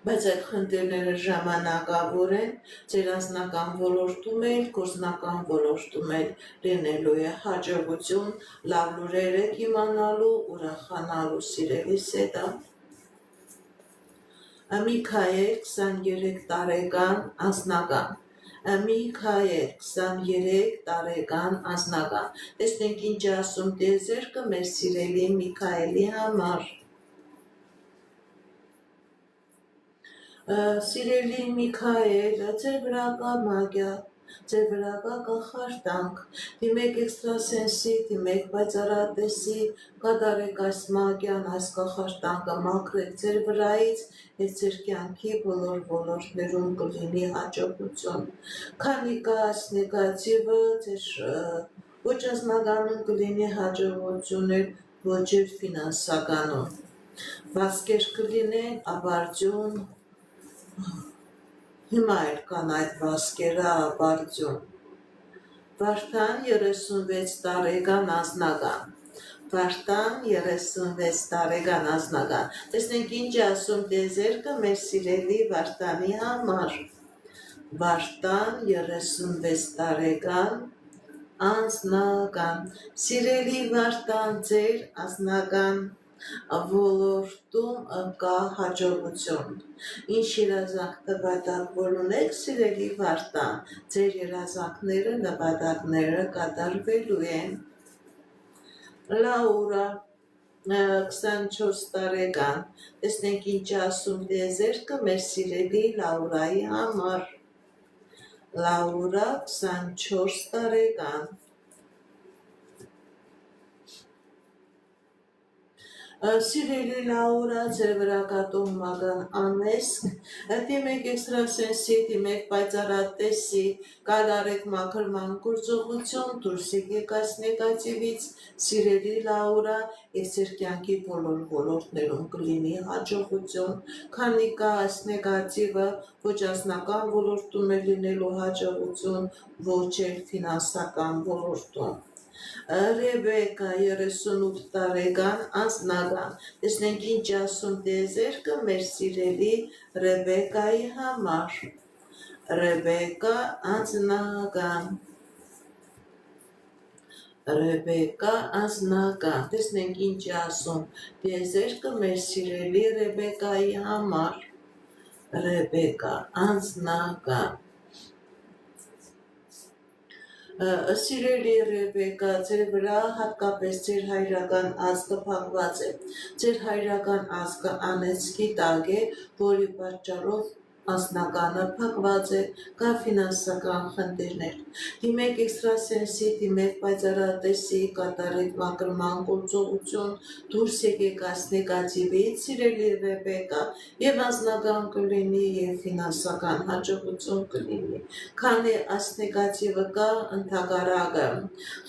բայց այդ խնդիրները ժամանակավոր են, ձեր անձնական ոլորտում էլ, գործնական ոլորտում էլ լինելու է հաջողություն, լավ լուրեր եք իմանալու, ուրախանալու, սիրելի Սեդա։ Միքայել 23 տարեկան անձնական։ Միքայել 23 տարեկան անձնական։ Տեսնենք ինչ ասում տիեզերքը մեր սիրելի Միքայելի համար։ Սիրելի Միքայել, ձեր վրա կա մագիա, ձեր վրա կա կախարդանք, դիմեք էքստրասենսի, դիմեք պայծառատեսի, կատարեք այս մագիան, այս կախարդանքը մաքրեք ձեր վրայից, եւ ձեր կյանքի բոլոր ոլորտներում կլինի հաջողություն։ Քանի կա այս նեգատիվը, ձեր ոչ անձնականում կլինի հաջողություններ, ոչ էլ ֆինանսականում։ Վասկեր կլինեն, ապարդյուն, հիմա էլ կան այդ վասկերը, ապարդյուն։ Վարդան 36 տարեկան անձնական։ Վարդան 36 տարեկան անձնական։ Տեսնենք ինչ ասում տիեզերքը մեր սիրելի Վարդանի համար։ Վարդան 36 տարեկան անձնական։ Սիրելի Վարդան, ձեր անձնական ոլորտում կա հաջողություն։ Ինչ երազանք նպատակ որ ունեք, սիրելի Վարդան, ձեր երազանքները, նպատակները կատարվելու են։ Լաուրա 24 տարեկան։ Տեսնենք ինչ ասում տիեզերքը մեր սիրելի Լաուրայի համար։ Լաուրա 24 տարեկան։ Սիրելի Լաուրա, ձեր վրա կա տոհմական անեզք, դիմեք էքստրասենսի, դիմեք պայծառատեսի, կատարեք մաքրման գործողություն, դուրս եկեք այս նեգատիվից, սիրելի Լաուրա, եւ ձեր կյանքի բոլոր ոլորտներում կլինի հաջողություն, քանի կա այս նեգատիվը, ոչ անձնական ոլորտում է լինելու հաջողություն, ոչ էլ ֆինանսական ոլորտում։ Ռեբեկա 38 տարեկան անձնական։ Տեսնենք ինչ ասում տիեզերքը մեր սիրելի Ռեբեկայի համար։ Ռեբեկա անձնական։ Ռեբեկա անձնական։ Տեսնենք ինչ ասում տիեզերքը մեր սիրելի Ռեբեկայի համար։ Ռեբեկա անձնական։ Սիրելի Ռեբեկա, ձեր վրա հատկապես ձեր հայրական ազգը փակված է։ Ձեր հայրական ազգը անեծքի տակ է, որի պատճառով անձնականը փակված է, կա ֆինանսական խնդիրներ։ Դիմեք էքստրասենսի, դիմեք պայծառատեսի, կատարեք մաքրման գործողություն, դուրս եկեք այս նեգատիվից, սիրելի Ռեբեկա, եւ անձնական կլինի, եւ ֆինանսական հաջողություն կլինի։ Քանի այս նեգատիվը կա, ընդհակառակը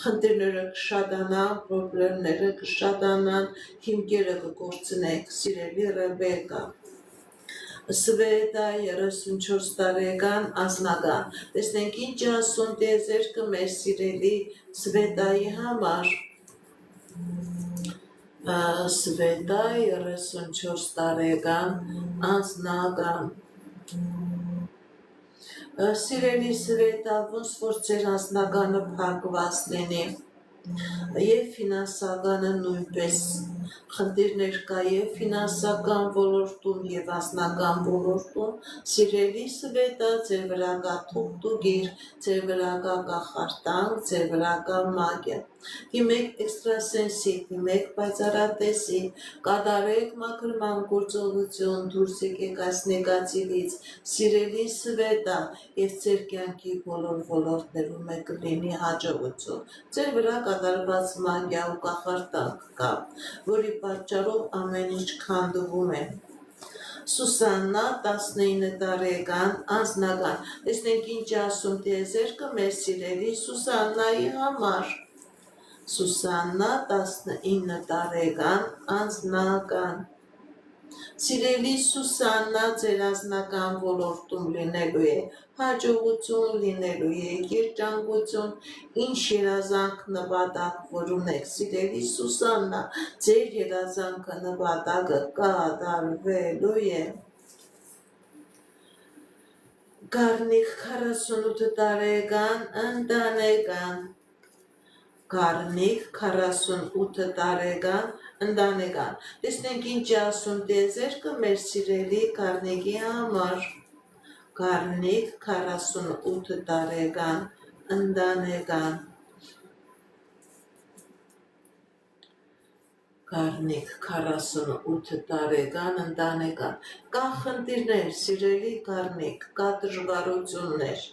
խնդիրները կշատանան, պրոբլեմները կշատանան, հիմքերը կկործնեք, սիրելի Ռեբեկա։ Սվետա 34 տարեկան անձնական։ Տեսնենք ինչ ասում տիեզերքը մեր սիրելի Սվետայի համար։ Սվետա 34 տարեկան անձնական։ Սիրելի Սվետա, ոնց որ ձեր անձնականը փակված լինի, եւ ֆինանսականը նույնպես Խնդիրներ կա եւ ֆինանսական ոլորտում եւ անձնական ոլորտում, սիրելի Սվետա, ձեր վրա կա թուղթուգիր, ձեր վրա կա կախարդանք, ձեր վրա կա մագիա։ Դիմեք էքստրասենսի, դիմեք պայծառատեսի, կատարեք մաքրման գործողություն, դուրս եկեք այս նեգատիվից, սիրելի Սվետա, եւ ձեր կյանքի բոլոր ոլորտներում է կլինի հաջողություն։ Ձեր վրա կատարված մագիա ու կախարդանք կա, որի պատճառով ամեն ինչ քանդվում է։ Սուսաննա 19 տարեկան անձնական։ Տեսնենք ինչ ասում տիեզերքը մեր սիրելի Սուսաննայի համար։ Սուսաննա 19 տարեկան անձնական։ Սիրելի Սուսաննա, ձեր անձնական ոլորտում լինելու է հաջողություն, լինելու է երջանկություն, ինչ երազանք նպատակ որ ունեք, սիրելի Սուսաննա, ձեր երազանքը նպատակը կատարվելու է։ Գառնիկ 48 տարեկան ընտանեկան։ Գառնիկ 48 տարեկան ընտանեկան։ Տեսնենք ինչ ասում տիեզերքը մեր սիրելի Գառնիկի համար։ Գառնիկ 48 տարեկան ընտանեկան։ Գառնիկ 48 տարեկան ընտանեկան։ Կա խնդիրներ, սիրելի Գառնիկ, կա դժվարություններ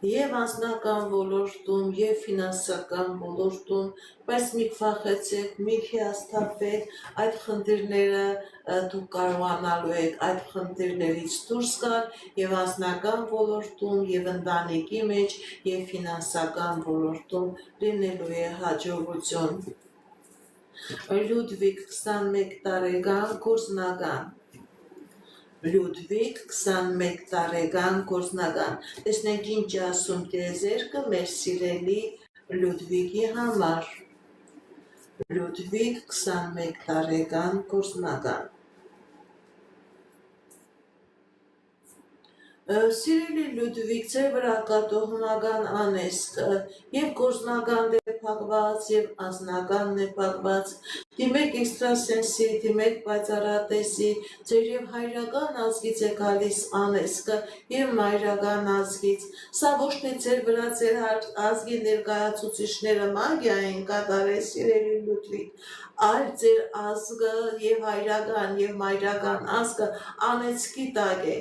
եւ անձնական ոլորտում եւ ֆինանսական ոլորտում, բայց մի փախեցեք, մի հիասթափեք, այդ խնդիրները դուք կարողանալու եք այդ խնդիրներից դուրս գալ եւ անձնական ոլորտում եւ ընտանիքի մեջ եւ ֆինանսական ոլորտում լինելու է հաջողություն։ Լյուդվիգ 21 տարեկան գործնական։ Լյուդվիգ 21 տարեկան գործնական։ Տեսնենք ինչ ասում տիեզերքը մեր սիրելի Լյուդվիգի համար։ Լյուդվիգ 21 տարեկան գործնական։ Սիրելի Լյուդվիգ, ձեր վրա կա տոհմական անեծք, եւ գործնական է փակված, եւ անձնականն է փակված։ Դիմեք էքստրասենսի, դիմեք պայծառատեսի, ձեր եւ հայրական ազգից է գալիս անեծքը եւ մայրական ազգից։ Սա ոչ թե ձեր վրա ձեր ազգի ներկայացուցիչները մագիա են կատարել, սիրելի Լյուդվիգ, այլ ձեր ազգը եւ հայրական եւ մայրական ազգը անեծքի տակ է։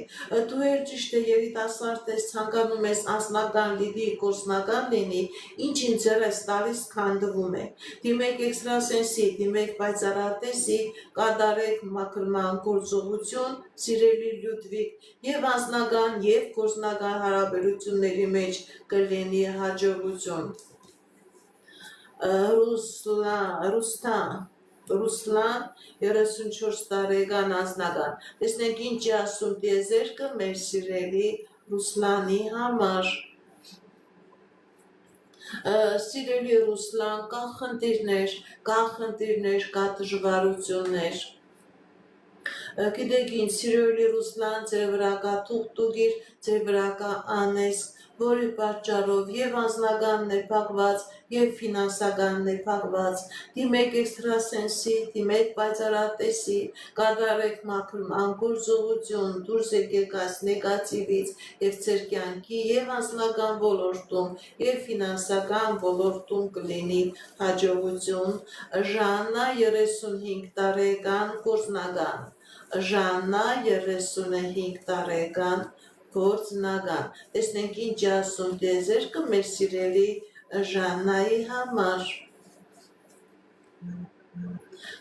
Դու էլ ճիշտ է երիտասարդ ես, ցանկանում ես անձնական լինի, գործնական լինի, ինչին ձեռս տալիս քանդվում է։ Դիմեք էքստրասենսի, դիմեք պայծառատեսի, կատարեք մաքրման գործողություն, սիրելի Լյուդվիգ, եւ անձնական եւ գործնական հարաբերությունների մեջ կլինի հաջողություն։ Ռուստան 34 տարեկան անձնական։ Տեսնենք ինչ է ասում տիեզերքը մեր սիրելի Ռուսլանի համար։ Սիրելի Ռուսլան, կա խնդիրներ, կա դժվարություններ։ Գիտեք ինչ, սիրելի Ռուսլան, ձեր վրա կա թուղթուգիր, ձեր վրա կա անեծք, որի պատճառով եւ անձնականն է փակված, եւ ֆինանսականն է փակված։ Դիմեք էքստրասենսի, դիմեք պայծառատեսի, կատարեք մաքրման գործողություն, դուրս եկեք այս նեգատիվից եւ ձեր կյանքի եւ անձնական ոլորտում եւ ֆինանսական ոլորտում կլինի հաջողություն։ Ժաննա 35 տարեկան գործնական։ Ժաննա 35 տարեկան գործնական։ Տեսնենք ինչ ասում տիեզերքը մեր սիրելի Ժաննայի համար։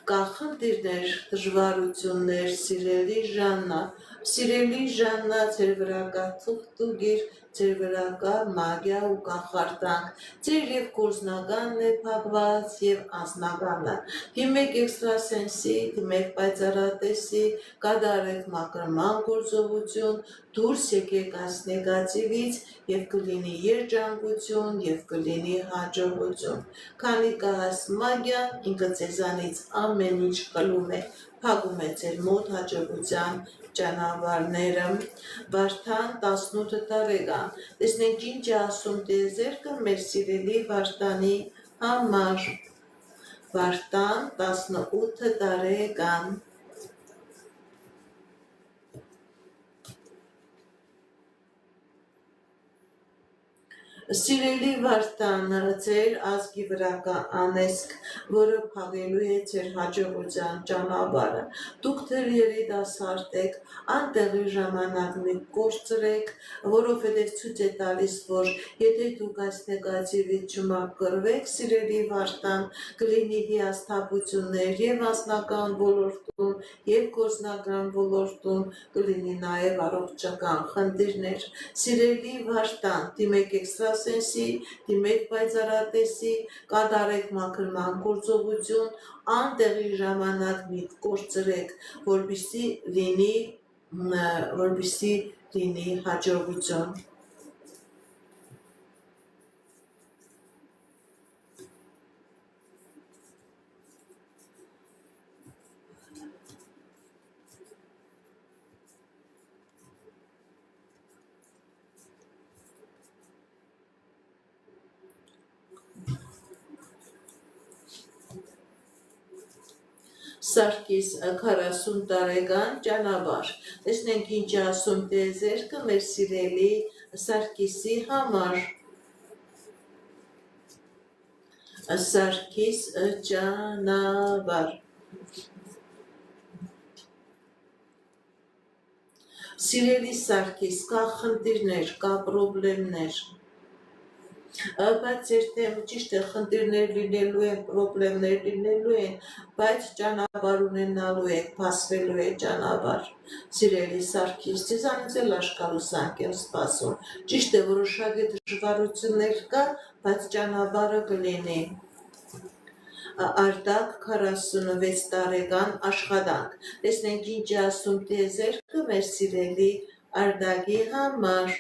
Կա խնդիրներ, դժվարություններ, սիրելի Ժաննա, ձեր վրա կա թուղթուգիր, ձեր վրա կա մագիա ու կախարդանք, ձեր եւ գործնականն է փակված եւ անձնականը։ Դիմեք էքստրասենսի, դիմեք պայծառատեսի, կատարեք մաքրման գործողություն, դուրս եկեք այս նեգատիվից եւ կլինի երջանկություն եւ կլինի հաջողություն։ Քանի կա այս մագիան, ինքը ձեզանից ամեն ինչ խլում է, փակում է ձեր մոտ հաջողության ճանապարհները։ Վարդան 18 տարեկան։ Տեսնենք ինչ է ասում տիեզերքը մեր սիրելի Վարդանի համար։ Վարդան 18 տարեկան։ Սիրելի Վարդան, ձեր ազգի վրա կա անեզք, որը փաղելու է ձեր հաջողության ճանապարհը։ Դուք դեռ երիտասարդ եք, անտեղի ժամանակ մի կորցրեք, որովհետև ցույց է տալիս, որ եթե դուք այս նեգատիվից չմաքրվեք, սիրելի Վարդան, կլինի հիասթափություններ եւ անձնական ոլորտում, եւ գործնական ոլորտում, կլինի նաեւ առողջական խնդիրներ։ Սիրելի Վարդան, դիմեք էքստրասենսի, դիմեք պայծառատեսի, կատարեք մաքրման գործողություն, անտեղի ժամանակ մի կորցրեք, որպեսզի լինի հաջողություն։ Սարգիս 40 տարեկան ճանապարհ։ Տեսնենք ինչ ասում տիեզերքը մեր սիրելի Սարգիսի համար։ Սարգիս ճանապարհ։ Սիրելի Սարգիս, կա խնդիրներ, կա պրոբլեմներ, բայց երբեմն ճիշտ է, խնդիրներ լինելու են, պրոբլեմներ լինելու են, բայց ճանապարհ ունենալու եք, փասվելու է ճանապարհ։ Սիրելի Սարգիս, ձեզանից էլ աշկալուսանք եմ սպասում։ Ճիշտ է, որոշակի դժվարություններ կա, բայց ճանապարհը կլինի։ Արտակ 46 տարեկան աշխատանք։ Տեսնենք ինչ է ասում տիեզերքը մեր սիրելի Արտակի համար։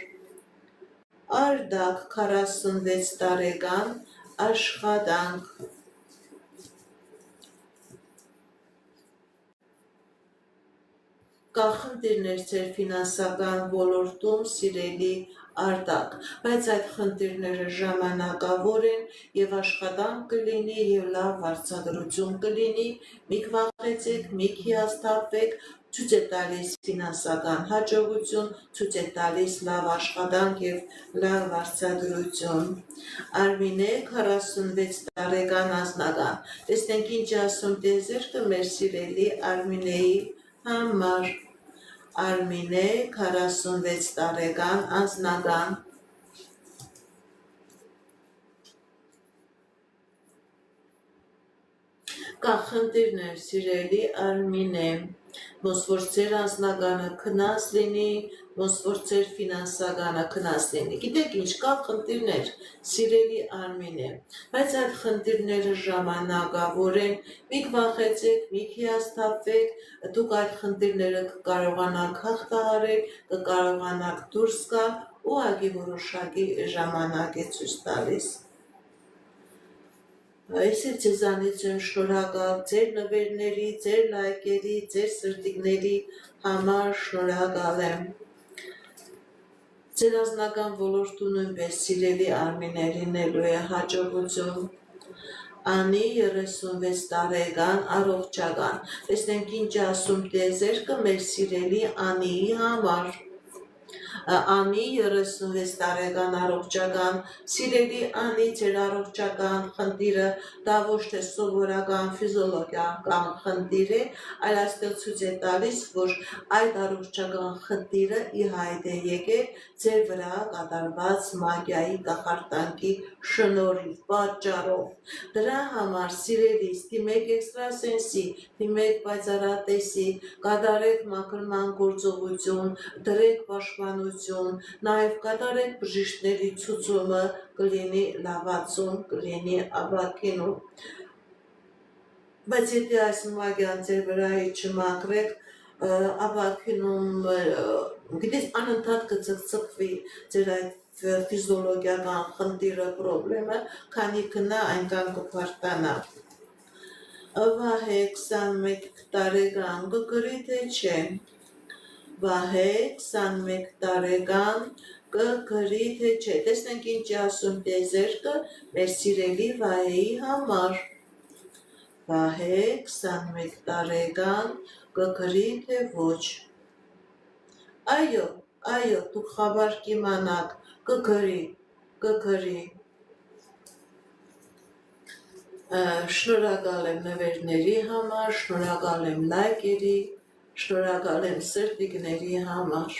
Արտակ 46 տարեկան աշխատանք։ Կա խնդիրներ ձեր ֆինանսական ոլորտում, սիրելի Արտակ, բայց այդ խնդիրները ժամանակավոր են եւ աշխատանք կլինի եւ լավ վարձատրություն կլինի, մի վախեցեք, մի հիասթափվեք, ցույց է տալիս ֆինանսական հաջողություն, ցույց է տալիս լավ աշխատանք եւ լավ վարձատրություն։ Արմինե 46 տարեկան անձնական։ Տեսնենք ինչ ասում տիեզերքը մեր սիրելի Արմինեի համար։ Արմինե 46 տարեկան անձնական։ Կա խնդիրներ, սիրելի Արմինե, ոնց որ ձեր անձնականը քնած լինի, ոնց որ ձեր ֆինանսականը քնած լինի։ Գիտեք ինչ, կա խնդիրներ, սիրելի Արմինե, բայց այդ խնդիրները ժամանակավոր են, մի վախեցեք, մի հիասթափվեք, դուք այդ խնդիրները կկարողանաք հաղթահարել, կկարողանաք դուրս գալ, ուղղակի որոշակի ժամանակ է ցույց տալիս։ Ես էլ ձեզանից եմ շնորհակալ ձեր նվերների, ձեր լայքերի, ձեր սրտիկների համար շնորհակալ եմ։ Ձեր անձնական ոլորտում նույնպես սիրելի Արմինե լինելու է հաջողություն։ Անի 36 տարեկան առողջական։ Տեսնենք ինչ ասում տիեզերքը մեր սիրելի Անիի համար։ Անի 36 տարեկան առողջական, սիրելի Անի, ձեր առողջական խնդիրը դա ոչ թե սովորական ֆիզիոլոգիական խնդիր է, այլ այստեղ ցույց է տալիս, որ այդ առողջական խնդիրը ի հայտ է եկել ձեր վրա կատարված մագիայի կախարդանքի շնորհիվ, պատճառով։ Դրա համար սիրելիս, դիմեք էքստրասենսի, դիմեք պայծառատեսի, կատարեք մաքրման գործողություն, դրեք պաշտպանություն, նաև կատարեք բժիշկների ցուցումը, կլինի լավացում, կլինի ապակինում։ Բայց եթե այս մագիան ձեր վրայից չմաքրեք, ապակինում, գիտես, անընդհատ կծկծկվի ձեր այդ ֆիզիոլոգիական խնդիրը, պրոբլեմը, քանի կնա այնքան կփարթանա։ Վահե 21 տարեկան կկրի թե չէ։ Վահե 21 տարեկան կգրի թե չէ։ Տեսնենք ինչ ասում տիեզերքը մեր սիրելի Վահեի համար։ Վահե 21 տարեկան կգրի թե ոչ։ Այո, դուք խաբար կիմանաք, կգրի։ Շնորհակալ եմ նվերների համար, շնորհակալ եմ լայքերի, շնորհակալ եմ սրտիկների համար։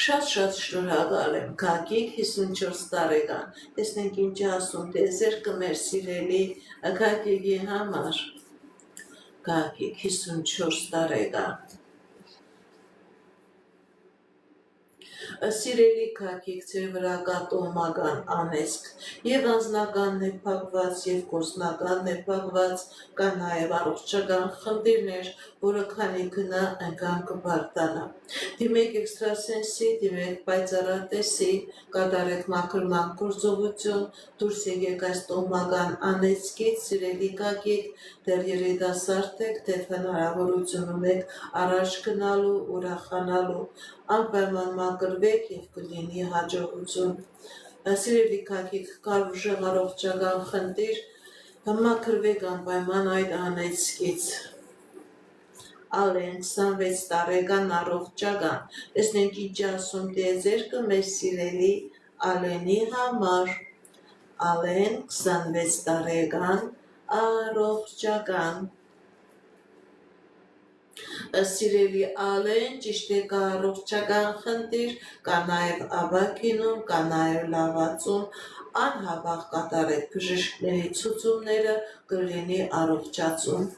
Շատ շնորհակալ եմ Գագիկ 54 տարեկան։ Տեսնենք ինչ ասում դեզերքը մեր սիրելի Գագիկի համար։ Գագիկ 54 տարեկան։ Սիրելի Գագիկ, ձեր վրա կա տոհմական անեծք, եւ անձնականն է փակված, եւ գործնականն է փակված, կա նաեւ առողջական խնդիրներ, որը քանի գնա այնքան կբարձրանա։ Դիմեք էքստրասենսի, դիմեք պայծառատեսի, կատարեք մաքրման գործողություն, դուրս եկեք այս տոհմական անեծքից, սիրելի Գագիկ, դեռ երիտասարդ եք, դեռ հնարավորություն ունեք առաջ գնալու, ուրախանալու, անպայման մաքրվեք եւ կլինի հաջողություն։ Սիրելի Գագիկ, կար ուժեղ առողջական խնդիր, մաքրվեք անպայման այդ անեծքից։ Ալեն 26 տարեկան առողջական։ Տեսնենք ինչ ասում դեզերքը մեր սիրելի Ալենի համար։ Ալեն 26 տարեկան առողջական։ Սիրելի Ալեն, ճիշտ է, կա առողջական խնդիր, կա նաև աբակինում, կա նաև լավացում, անհապաղ կատարեք բժիշկների ցուցումները, կլինի առողջացում։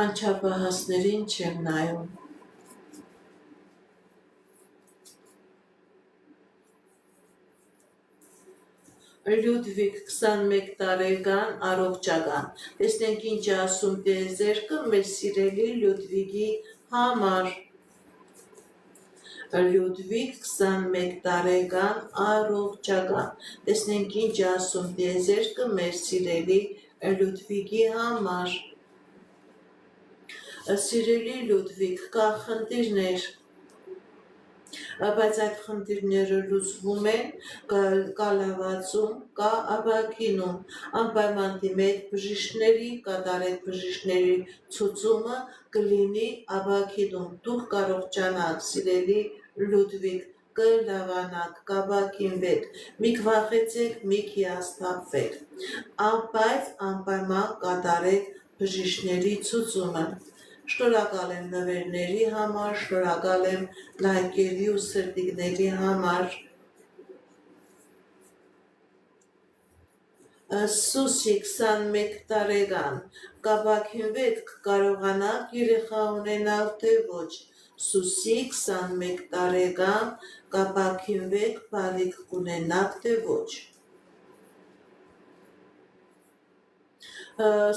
Անչափահասներին չեմ նայում։ Լյուդվիգ 21 տարեկան առողջական։ Տեսնենք ինչ ասում դեզերքը մեր սիրելի Լյուդվիգի համար։ Լյուդվիգ 21 տարեկան առողջական։ Տեսնենք ինչ ասում դեզերքը մեր սիրելի Լյուդվիգի համար։ Սիրելի Լյուդվիգ, կա խնդիրներ, բայց այդ խնդիրները լուծվում են, կա լավացում, կա աբակինում, անպայման դիմեք բժիշկների, կատարեք բժիշկների ցուցումը, կլինի աբակինում, դուք կարողանաք, սիրելի Լյուդվիգ, կլավանաք, կաբակինվեք, մի վախեցեք, մի հիասթափվեք, բայց անպայման կատարեք բժիշկների ցուցումը։ Շնորհակալ եմ նվերների համար, շնորհակալ եմ լայքերի ու սրտիկների համար։ Սուսի 21 տարեկան, կաբակինվեք, կարողանաք երեխա ունենալ թե ոչ։ Սուսի 21 տարեկան, կաբակինվեք, բարիք կունենաք թե ոչ։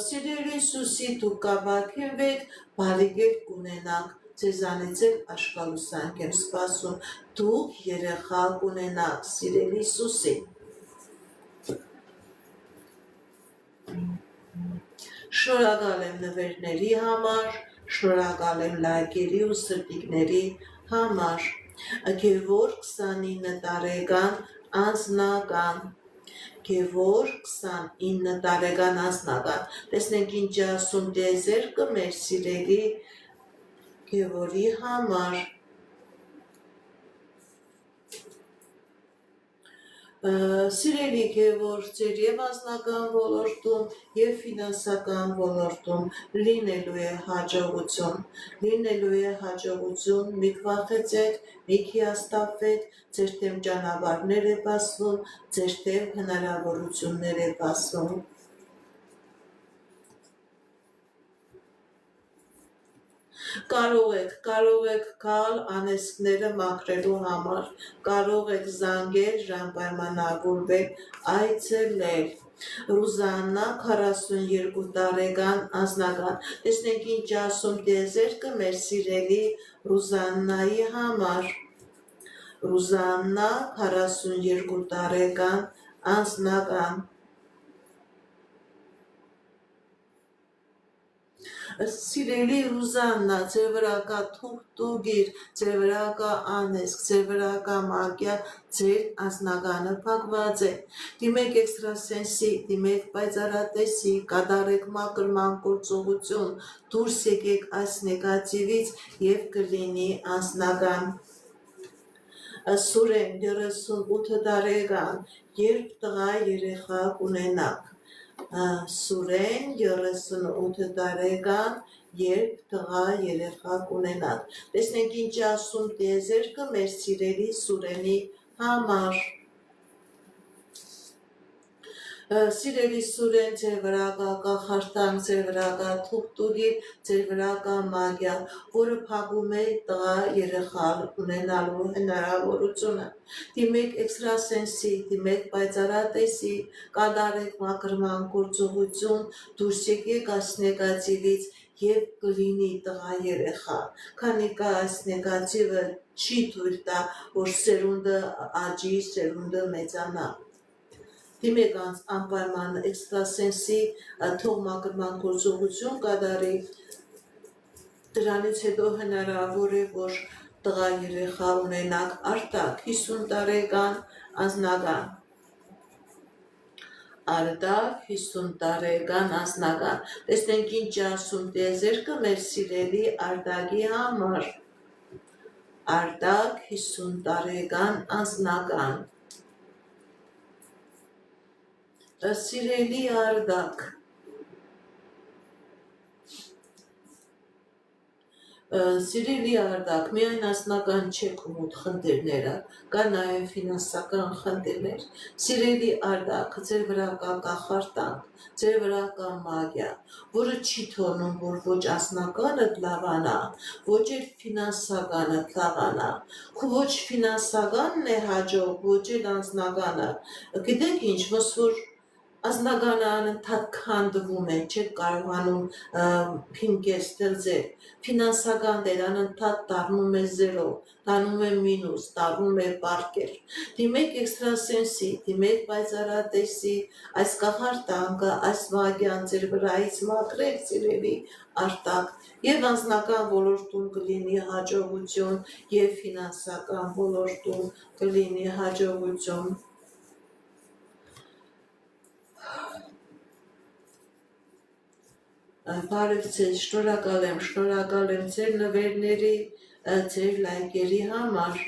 Սիրելի Սուսի, դուք կաբակինվեք, բարիք կունենաք, ձեզանից էլ աշխալուսանք եմ սպասում, դուք երեխա կունենաք, սիրելի Սուսի։ Շնորհակալ եմ նվերների համար, շնորհակալ եմ լայքերի ու սրտիկների համար։ Գևոր 29 տարեկան անձնական։ Գևոր 29 տարեկան անձնական։ Տեսնենք ինչ ասում դեզերքը մեր սիրելի Գևորի համար։ Սիրելի Գևոր, ձեր եւ անձնական ոլորտում եւ ֆինանսական ոլորտում լինելու է հաջողություն, մի վախեցեք, մի հիասթափվեք, ձեր թեմ ճանապարհներ է բացվում, ձեր թեմ հնարավորություններ է բացվում։ Կարող եք գալ անեծքները մաքրելու համար, կարող եք զանգել, ժամպայմանավորվել, այցելել։ Ռուզաննա 42 տարեկան անձնական։ Տեսնենք ինչ ասում դեզերքը մեր սիրելի Ռուզաննայի համար։ Ռուզաննա 42 տարեկան անձնական։ Սիրելի Ռուզաննա, ձեր վրա կա թուղթուգիր, ձեր վրա կա անեսք, ձեր վրա կա մագիա, ձեր անձնագանը փակված է։ Դիմեք էքստրասենսի, դիմեք պայծառատեսի, կատարեք մաքրման գործողություն, դուրս եկեք այս նեգատիվից եւ կլինի անձնական։ Սուրեն 38 տարեկան, երբ տղա երեխա կունենաք։ Սուրեն 38 տարեկան, երբ տղա երեխա կունենաք։ Տեսնենք ինչ ասում տիեզերքը մեր սիրելի Սուրենի համար։ Սիրելի Սուրեն, ձեր վրա կա կախարդանք, ձեր վրա կա թուղթուգիր, ձեր վրա կա մագիա, որը փակում է տղա երեխա ունենալու հնարավորությունը։ Դիմեք էքստրասենսի, դիմեք պայծառատեսի, կատարեք մաքրման գործողություն, դուրս եկեք այս նեգատիվից եւ կլինի տղա երեխա։ Քանի կա այս նեգատիվը չի թույլ տա, որ սերունդը աճի, սերունդը մեծանա։ Դիմեք անպայման էքստրասենսի թողմակրման գործողություն կատարի, դրանից հետո հնարավոր է, որ տղա երեխա ունենաք արտակ 50 տարեկան անձնական։ Արտակ 50 տարեկան անձնական։ Տեսնենք ինչ ասում տիեզերքը մեր սիրելի արտակի համար։ Արտակ 50 տարեկան անձնական։ Սիրելի Արտակ, միայն անձնական չեք մոտ խնդիրները, կա նաև ֆինանսական խնդիրներ։ Սիրելի Արտակ, ձեր վրա կա կախարդանք, ձեր վրա կա մագիա, որը չի թողնում, որ ոչ անձնականը լավանա, ոչ էլ ֆինանսականը լավանա։ Ոչ ֆինանսականն է հաջող, ոչ էլ անձնականը։ Գիտեք ինչ, ոնց որ անձնագանը անընդհատ քանդվում է, չեք կարողանում փինկել ստեղծել, ֆինանսական դեր անընդհատ դառնում է զերո, դառնում է մինուս, դառնում է պարկեր։ Դիմեք էքստրասենսի, դիմեք պայծառատեսի, այս կախարդանքը, այս մագիան ձեր վրայից մաքրեք, սիրելի Արտակ, եւ անձնական ոլորտում կլինի հաջողություն, եւ ֆինանսական ոլորտում կլինի հաջողություն։ Բարև ձեզ, շնորհակալ եմ ձեր նվերների, ձեր լայքերի համար։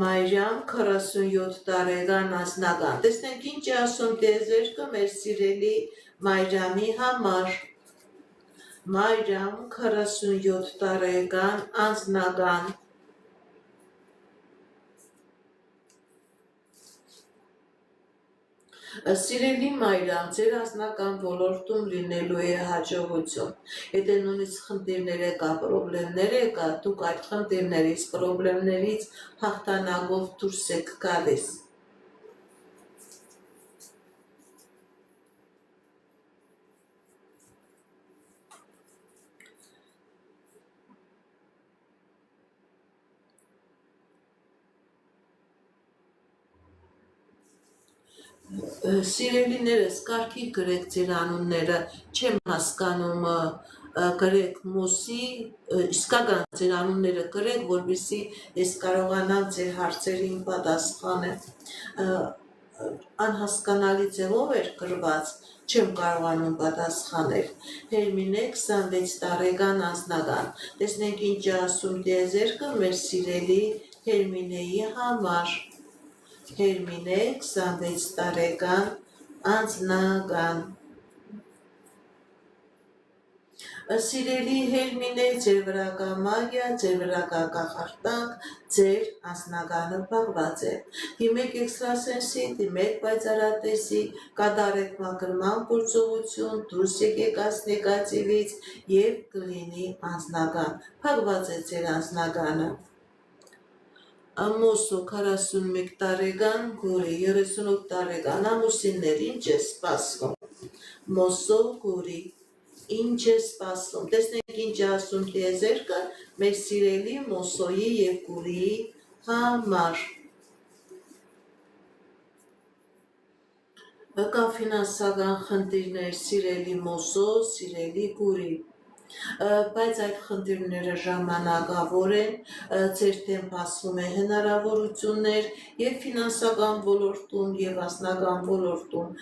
Մայրամ 47 տարեկան անձնական։ Տեսնենք ինչ է ասում տիեզերքը մեր սիրելի Մայրամի համար։ Մայրամ 47 տարեկան անձնական։ Սիրելի Մայրամ, ձեր անձնական ոլորտում լինելու է հաջողություն։ Եթե նույնիսկ խնդիրներ կա, պրոբլեմներ կա, դուք այդ խնդիրներից, պրոբլեմներից հաղթանակով դուրս եք գալիս։ Սիրելիներս, կարգի գրեք ձեր անունները, չեմ հասկանում, գրեք Մոսի, իսկական ձեր անունները գրեք, որպեսզի ես կարողանամ ձեր հարցերին պատասխանել։ Անհասկանալի ձևով էր գրված, չեմ կարողանում պատասխանել։ Հերմինե 26 տարեկան անձնական։ Տեսնենք ինչ ասում տիեզերքը մեր սիրելի Հերմինեի համար։ Հերմինե 26 տարեկան անձնական։ Սիրելի Հերմինե, ձեր վրա կա մագիա, ձեր վրա կա կախարդանք, ձեր անձնականը փակված է։ Դիմեք էքստրասենսի, դիմեք պայծառատեսի, կատարեք մաքրման գործողություն, դուրս եկեք այս նեգատիվից եւ կլինի անձնական։ Փակված է ձեր անձնականը։ Մոսո 41 տարեկան, Գորի 38 տարեկան ամուսիններ, ինչ է սպասվում։ Մոսո Գորի, ինչ է սպասվում։ Տեսնենք ինչ ասում տիեզերքը մեր սիրելի Մոսոյի եւ Գորիի համար։ Կան ֆինանսական խնդիրներ, սիրելի Մոսո, սիրելի Գուրի, բայց այդ խնդիրները ժամանակավոր են, ձեր թեմ ասում է հնարավորություններ եւ ֆինանսական ոլորտում եւ անձնական ոլորտում